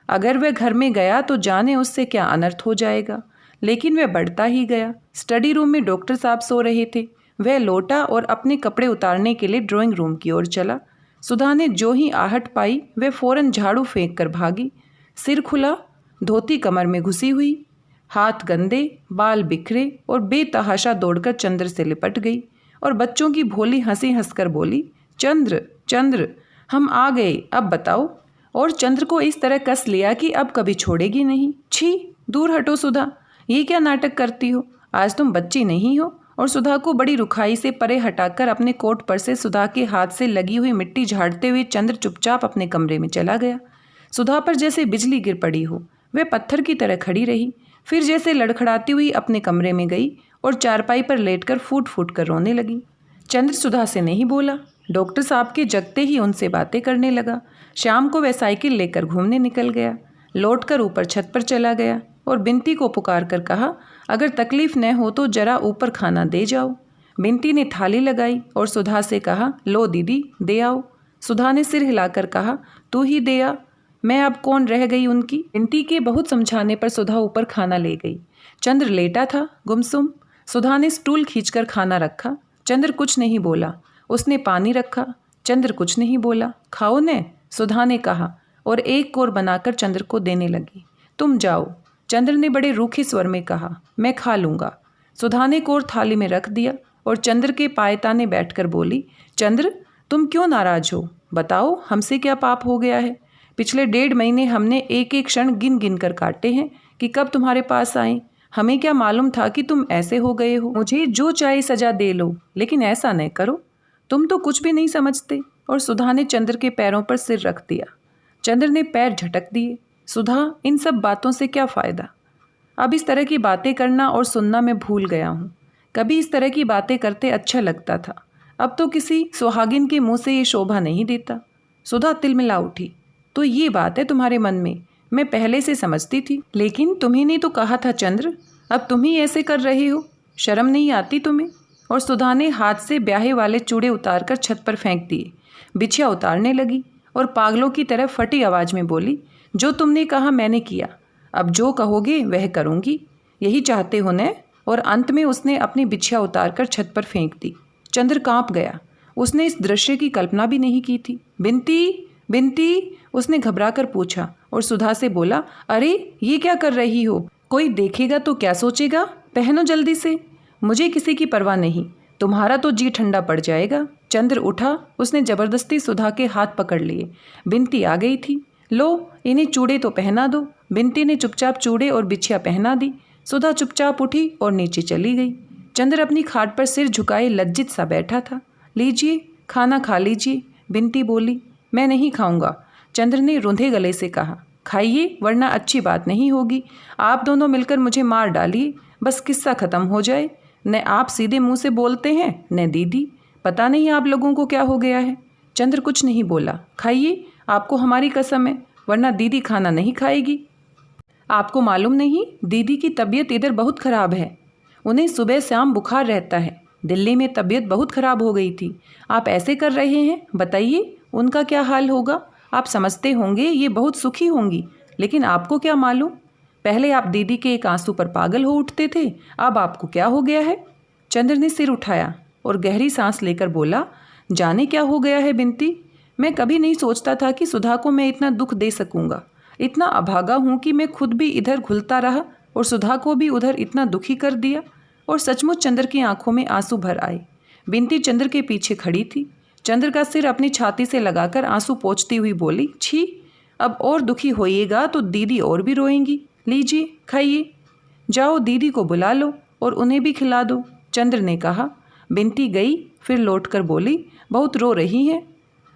अगर वह घर में गया तो जाने उससे क्या अनर्थ हो जाएगा। लेकिन वह बढ़ता ही गया। स्टडी रूम में डॉक्टर साहब सो रहे थे। वह लौटा और अपने कपड़े उतारने के लिए ड्राइंग रूम की ओर चला। सुधा ने जो ही आहट पाई वह फौरन झाड़ू फेंक कर भागी। सिर खुला, धोती कमर में घुसी हुई, हाथ गंदे, बाल बिखरे और बेतहाशा दौड़कर चंद्र से लिपट गई और बच्चों की भोली हंसी हंसकर बोली, चंद्र चंद्र हम आ गए, अब बताओ। और चंद्र को इस तरह कस लिया कि अब कभी छोड़ेगी नहीं। छी, दूर हटो सुधा, ये क्या नाटक करती हो? आज तुम बच्ची नहीं हो। और सुधा को बड़ी रुखाई से परे हटाकर अपने कोट पर से सुधा के हाथ से लगी हुई मिट्टी झाड़ते हुए चंद्र चुपचाप अपने कमरे में चला गया। सुधा पर जैसे बिजली गिर पड़ी हो। वह पत्थर की तरह खड़ी रही, फिर जैसे लड़खड़ाती हुई अपने कमरे में गई और चारपाई पर लेटकर फूट फूट कर रोने लगी। चंद्र सुधा से नहीं बोला। डॉक्टर साहब के जगते ही उनसे बातें करने लगा। शाम को वह साइकिल लेकर घूमने निकल गया। लौटकर ऊपर छत पर चला गया और बिनती को पुकार कर कहा, अगर तकलीफ न हो तो जरा ऊपर खाना दे जाओ। बिनती ने थाली लगाई और सुधा से कहा, लो दीदी दे आओ। सुधा ने सिर हिलाकर कहा, तू ही दे आ, मैं अब कौन रह गई उनकी। बिनती के बहुत समझाने पर सुधा ऊपर खाना ले गई। चंद्र लेटा था गुमसुम। सुधा ने स्टूल खींचकर खाना रखा। चंद्र कुछ नहीं बोला। उसने पानी रखा। चंद्र कुछ नहीं बोला। खाओ ने, सुधा ने कहा और एक कोर बनाकर चंद्र को देने लगी। तुम जाओ, चंद्र ने बड़े रूखे स्वर में कहा, मैं खा लूँगा। सुधा ने कोर थाली में रख दिया और चंद्र के पायताने बैठकर बोली, चंद्र तुम क्यों नाराज हो? बताओ हमसे क्या पाप हो गया है? पिछले 1.5 महीने हमने एक एक क्षण गिन गिन कर काटे हैं कि कब तुम्हारे पास आए। हमें क्या मालूम था कि तुम ऐसे हो गए हो। मुझे जो चाहे सजा दे लो, लेकिन ऐसा न करो। तुम तो कुछ भी नहीं समझते। और सुधा ने चंद्र के पैरों पर सिर रख दिया। चंद्र ने पैर झटक दिए। सुधा, इन सब बातों से क्या फ़ायदा? अब इस तरह की बातें करना और सुनना मैं भूल गया हूँ। कभी इस तरह की बातें करते अच्छा लगता था। अब तो किसी सुहागिन के मुंह से ये शोभा नहीं देता। सुधा तिलमिला उठी। तो ये बात है तुम्हारे मन में, मैं पहले से समझती थी। लेकिन तुम्ही ने तो कहा था चंद्र, अब तुम ही ऐसे कर रहे हो। शर्म नहीं आती तुम्हें? और सुधा ने हाथ से ब्याहे वाले चूड़े उतारकर छत पर फेंक दिए। बिछिया उतारने लगी और पागलों की तरह फटी आवाज़ में बोली, जो तुमने कहा मैंने किया, अब जो कहोगे वह करूँगी। यही चाहते हो न? और अंत में उसने अपनी बिछिया उतारकर छत पर फेंक दी। चंद्र कांप गया। उसने इस दृश्य की कल्पना भी नहीं की थी। बिनती, बिनती, उसने घबराकर पूछा और सुधा से बोला, अरे ये क्या कर रही हो? कोई देखेगा तो क्या सोचेगा? पहनो जल्दी से। मुझे किसी की परवाह नहीं, तुम्हारा तो जी ठंडा पड़ जाएगा। चंद्र उठा। उसने जबरदस्ती सुधा के हाथ पकड़ लिए। बिनती आ गई थी। लो, इन्हें चूड़े तो पहना दो। बिनती ने चुपचाप चूड़े और बिछिया पहना दी। सुधा चुपचाप उठी और नीचे चली गई। चंद्र अपनी खाट पर सिर झुकाए लज्जित सा बैठा था। लीजिए, खाना खा लीजिए। बिनती बोली, मैं नहीं खाऊंगा। चंद्र ने रूंधे गले से कहा, खाइए वरना अच्छी बात नहीं होगी। आप दोनों मिलकर मुझे मार डालिए, बस किस्सा ख़त्म हो जाए। न आप सीधे मुंह से बोलते हैं न दीदी। पता नहीं आप लोगों को क्या हो गया है। चंद्र कुछ नहीं बोला। खाइए, आपको हमारी कसम है, वरना दीदी खाना नहीं खाएगी। आपको मालूम नहीं, दीदी की तबीयत इधर बहुत ख़राब है। उन्हें सुबह शाम बुखार रहता है। दिल्ली में तबीयत बहुत ख़राब हो गई थी। आप ऐसे कर रहे हैं, बताइए उनका क्या हाल होगा। आप समझते होंगे ये बहुत सुखी होंगी, लेकिन आपको क्या मालूम। पहले आप दीदी के एक आंसू पर पागल हो उठते थे, अब आपको क्या हो गया है। चंद्र ने सिर उठाया और गहरी सांस लेकर बोला, जाने क्या हो गया है बिनती। मैं कभी नहीं सोचता था कि सुधा को मैं इतना दुख दे सकूंगा। इतना अभागा हूँ कि मैं खुद भी इधर घुलता रहा और सुधा को भी उधर इतना दुखी कर दिया। और सचमुच चंद्र की आंखों में आंसू भर आए। बिनती चंद्र के पीछे खड़ी थी। चंद्र का सिर अपनी छाती से लगाकर आंसू पोंछती हुई बोली, छी, अब और दुखी होइएगा तो दीदी और भी रोएंगी। लीजिए खाइए। जाओ दीदी को बुला लो और उन्हें भी खिला दो, चंद्र ने कहा। बिनती गई, फिर लौटकर बोली, बहुत रो रही हैं,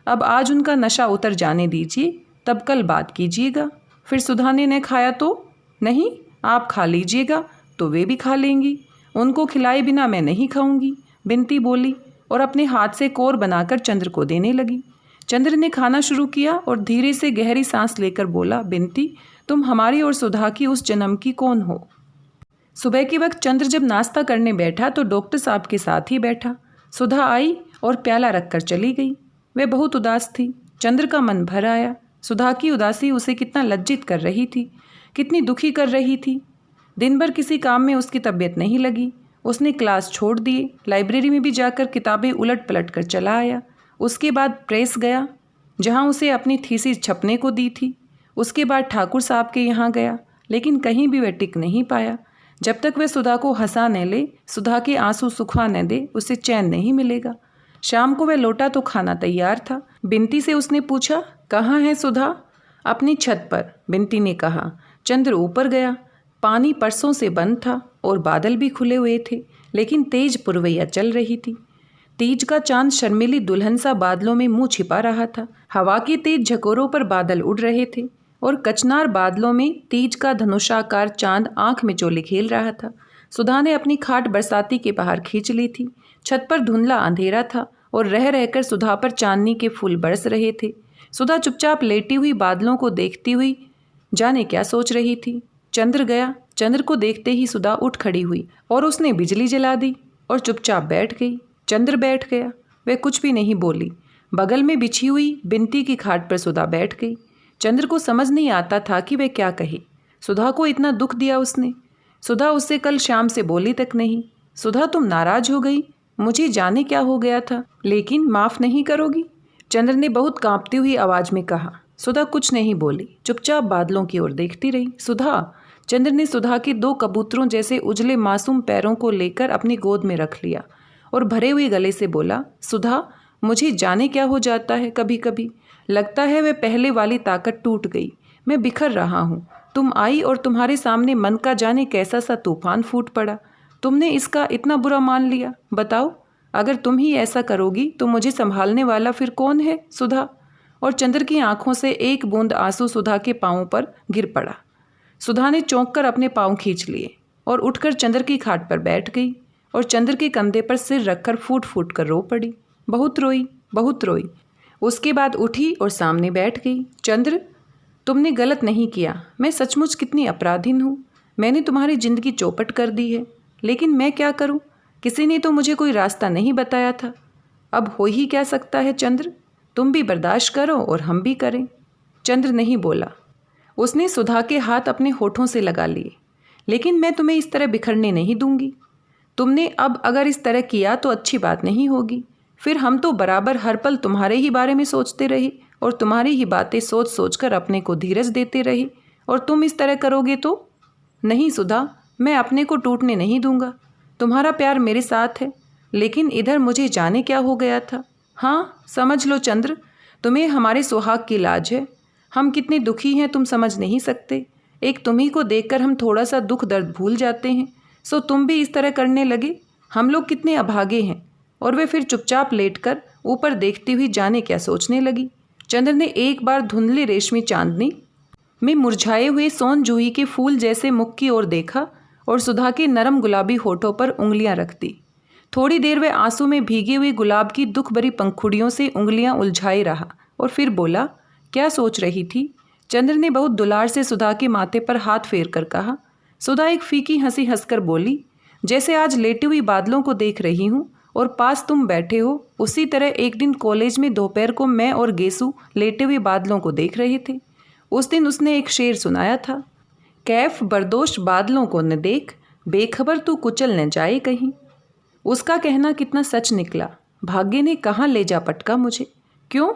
अब आज उनका नशा उतर जाने दीजिए, तब कल बात कीजिएगा। फिर सुधा ने न खाया तो? नहीं, आप खा लीजिएगा तो वे भी खा लेंगी। उनको खिलाए बिना मैं नहीं खाऊंगी, बिनती बोली और अपने हाथ से कोर बनाकर चंद्र को देने लगी। चंद्र ने खाना शुरू किया और धीरे से गहरी सांस लेकर बोला, बिनती, तुम हमारी और सुधा की उस जन्म की कौन हो। सुबह के वक्त चंद्र जब नाश्ता करने बैठा तो डॉक्टर साहब के साथ ही बैठा। सुधा आई और प्याला रखकर चली गई। वह बहुत उदास थी। चंद्र का मन भर आया। सुधा की उदासी उसे कितना लज्जित कर रही थी, कितनी दुखी कर रही थी। दिन भर किसी काम में उसकी तबीयत नहीं लगी। उसने क्लास छोड़ दिए, लाइब्रेरी में भी जाकर किताबें उलट पलट कर चला आया। उसके बाद प्रेस गया, जहाँ उसे अपनी थीसिस छपने को दी थी। उसके बाद ठाकुर साहब के यहाँ गया, लेकिन कहीं भी वह टिक नहीं पाया। जब तक वह सुधा को हंसा न ले, सुधा के आंसू सुखा न दे, उसे चैन नहीं मिलेगा। शाम को वह लौटा तो खाना तैयार था। बिनती से उसने पूछा, कहाँ है सुधा? अपनी छत पर, बिनती ने कहा। चंद्र ऊपर गया। पानी परसों से बंद था और बादल भी खुले हुए थे, लेकिन तेज पुरवैया चल रही थी। तीज का चांद शर्मीली दुल्हन सा बादलों में मुंह छिपा रहा था। हवा की तेज झकोरों पर बादल उड़ रहे थे और कचनार बादलों में तीज का धनुषाकार चांद आंख में चोले खेल रहा था। सुधा ने अपनी खाट बरसाती के बाहर खींच ली थी। छत पर धुंधला अंधेरा था और रह रहकर सुधा पर चांदनी के फूल बरस रहे थे। सुधा चुपचाप लेटी हुई बादलों को देखती हुई जाने क्या सोच रही थी। चंद्र गया। चंद्र को देखते ही सुधा उठ खड़ी हुई और उसने बिजली जला दी और चुपचाप बैठ गई। चंद्र बैठ गया। वह कुछ भी नहीं बोली। बगल में बिछी हुई बिनती की खाट पर सुधा बैठ गई। चंद्र को समझ नहीं आता था कि वह क्या कहे। सुधा को इतना दुख दिया उसने। सुधा उससे कल शाम से बोली तक नहीं। सुधा तुम नाराज हो गई, मुझे जाने क्या हो गया था, लेकिन माफ़ नहीं करोगी? चंद्र ने बहुत कांपती हुई आवाज़ में कहा। सुधा कुछ नहीं बोली, चुपचाप बादलों की ओर देखती रही। सुधा। चंद्र ने सुधा के 2 कबूतरों जैसे उजले मासूम पैरों को लेकर अपनी गोद में रख लिया और भरे हुए गले से बोला, सुधा मुझे जाने क्या हो जाता है कभी कभी। लगता है वह पहले वाली ताकत टूट गई। मैं बिखर रहा हूँ। तुम आई और तुम्हारे सामने मन का जाने कैसा सा तूफान फूट पड़ा। तुमने इसका इतना बुरा मान लिया। बताओ, अगर तुम ही ऐसा करोगी तो मुझे संभालने वाला फिर कौन है? सुधा। और चंद्र की आंखों से एक बूंद आंसू सुधा के पाँवों पर गिर पड़ा। सुधा ने चौंक कर अपने पाँव खींच लिए और उठकर चंद्र की खाट पर बैठ गई और चंद्र के कंधे पर सिर रखकर फूट फूट कर रो पड़ी। बहुत रोई, बहुत रोई। उसके बाद उठी और सामने बैठ गई। चंद्र, तुमने गलत नहीं किया। मैं सचमुच कितनी अपराधीन हूँ। मैंने तुम्हारी ज़िंदगी चौपट कर दी है, लेकिन मैं क्या करूँ? किसी ने तो मुझे कोई रास्ता नहीं बताया था। अब हो ही क्या सकता है चंद्र? तुम भी बर्दाश्त करो और हम भी करें। चंद्र नहीं बोला। उसने सुधा के हाथ अपने होठों से लगा लिए। लेकिन मैं तुम्हें इस तरह बिखरने नहीं दूंगी। तुमने अब अगर इस तरह किया तो अच्छी बात नहीं होगी। फिर हम तो बराबर हर पल तुम्हारे ही बारे में सोचते रहे और तुम्हारी ही बातें सोच सोच कर अपने को धीरज देते रहे। और तुम इस तरह करोगे तो? नहीं सुधा, मैं अपने को टूटने नहीं दूंगा। तुम्हारा प्यार मेरे साथ है, लेकिन इधर मुझे जाने क्या हो गया था। हाँ, समझ लो चंद्र, तुम्हें हमारे सुहाग की लाज है। हम कितने दुखी हैं तुम समझ नहीं सकते। एक तुम्ही को देखकर हम थोड़ा सा दुख दर्द भूल जाते हैं, सो तुम भी इस तरह करने लगे। हम लोग कितने अभागे हैं। और वे फिर चुपचाप लेटकर ऊपर देखती हुई जाने क्या सोचने लगी। चंद्र ने एक बार धुंधले रेशमी चांदनी में मुरझाए हुए सोन जूही के फूल जैसे मुख की ओर देखा और सुधा के नरम गुलाबी होठों पर उंगलियां रख दी। थोड़ी देर वह आंसू में भीगी हुई गुलाब की दुख भरी पंखुड़ियों से उंगलियां उलझाए रहा और फिर बोला, क्या सोच रही थी? चंद्र ने बहुत दुलार से सुधा के माथे पर हाथ फेर कर कहा। सुधा एक फीकी हंसी हंसकर बोली, जैसे आज लेटी हुई बादलों को देख रही हूँ और पास तुम बैठे हो, उसी तरह एक दिन कॉलेज में दोपहर को मैं और गेसू लेटे हुए बादलों को देख रहे थे। उस दिन उसने एक शेर सुनाया था, कैफ बर्दोश बादलों को न देख, बेखबर तू कुचल न जाए कहीं। उसका कहना कितना सच निकला। भाग्य ने कहाँ ले जा पटका मुझे। क्यों,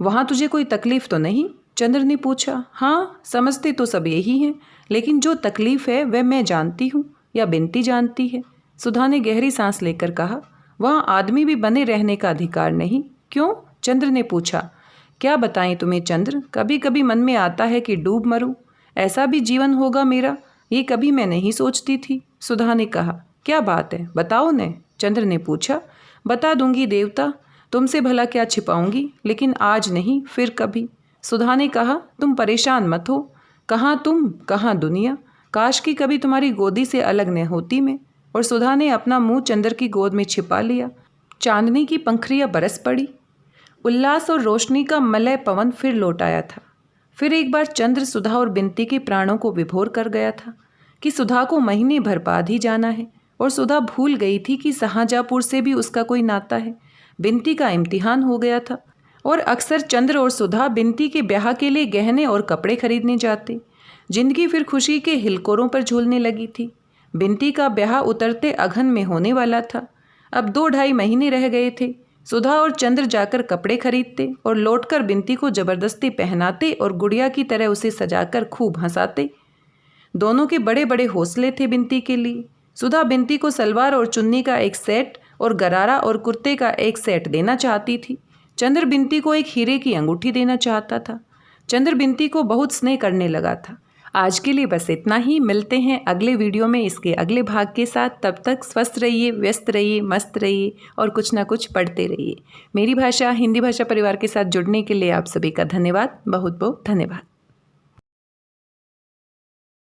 वहाँ तुझे कोई तकलीफ तो नहीं? चंद्र ने पूछा। हाँ, समझते तो सब यही हैं, लेकिन जो तकलीफ है वह मैं जानती हूँ या बिनती जानती है। सुधा ने गहरी सांस लेकर कहा, वहाँ आदमी भी बने रहने का अधिकार नहीं। क्यों? चंद्र ने पूछा। क्या बताएं तुम्हें चंद्र, कभी कभी मन में आता है कि डूब मरूं। ऐसा भी जीवन होगा मेरा, ये कभी मैं नहीं सोचती थी। सुधा ने कहा। क्या बात है, बताओ न? चंद्र ने पूछा। बता दूंगी देवता, तुमसे भला क्या छिपाऊंगी, लेकिन आज नहीं, फिर कभी। सुधा ने कहा। तुम परेशान मत हो। कहाँ तुम, कहाँ दुनिया। काश की कभी तुम्हारी गोदी से अलग न होती मैं। और सुधा ने अपना मुंह चंद्र की गोद में छिपा लिया। चांदनी की पंखुड़ियाँ बरस पड़ी। उल्लास और रोशनी का मलय पवन फिर लौट आया था। फिर एक बार चंद्र, सुधा और बिनती के प्राणों को विभोर कर गया था कि सुधा को महीने भर बाद ही जाना है। और सुधा भूल गई थी कि शाहजहाँपुर से भी उसका कोई नाता है। बिनती का इम्तिहान हो गया था और अक्सर चंद्र और सुधा बिनती के ब्याह के लिए गहने और कपड़े खरीदने जाते। जिंदगी फिर खुशी के हिलकोरों पर झूलने लगी थी। बिनती का ब्याह उतरते अगहन में होने वाला था। अब 2-2.5 महीने रह गए थे। सुधा और चंद्र जाकर कपड़े खरीदते और लौटकर बिनती को जबरदस्ती पहनाते और गुड़िया की तरह उसे सजाकर खूब हंसाते। दोनों के बड़े बड़े हौसले थे बिनती के लिए। सुधा बिनती को सलवार और चुन्नी का एक सेट और गरारा और कुर्ते का एक सेट देना चाहती थी। चंद्र बिनती को एक हीरे की अंगूठी देना चाहता था। चंद्र बिनती को बहुत स्नेह करने लगा था। आज के लिए बस इतना ही। मिलते हैं अगले वीडियो में इसके अगले भाग के साथ। तब तक स्वस्थ रहिए, व्यस्त रहिए, मस्त रहिए और कुछ ना कुछ पढ़ते रहिए। मेरी भाषा हिंदी भाषा परिवार के साथ जुड़ने के लिए आप सभी का धन्यवाद, बहुत बहुत धन्यवाद।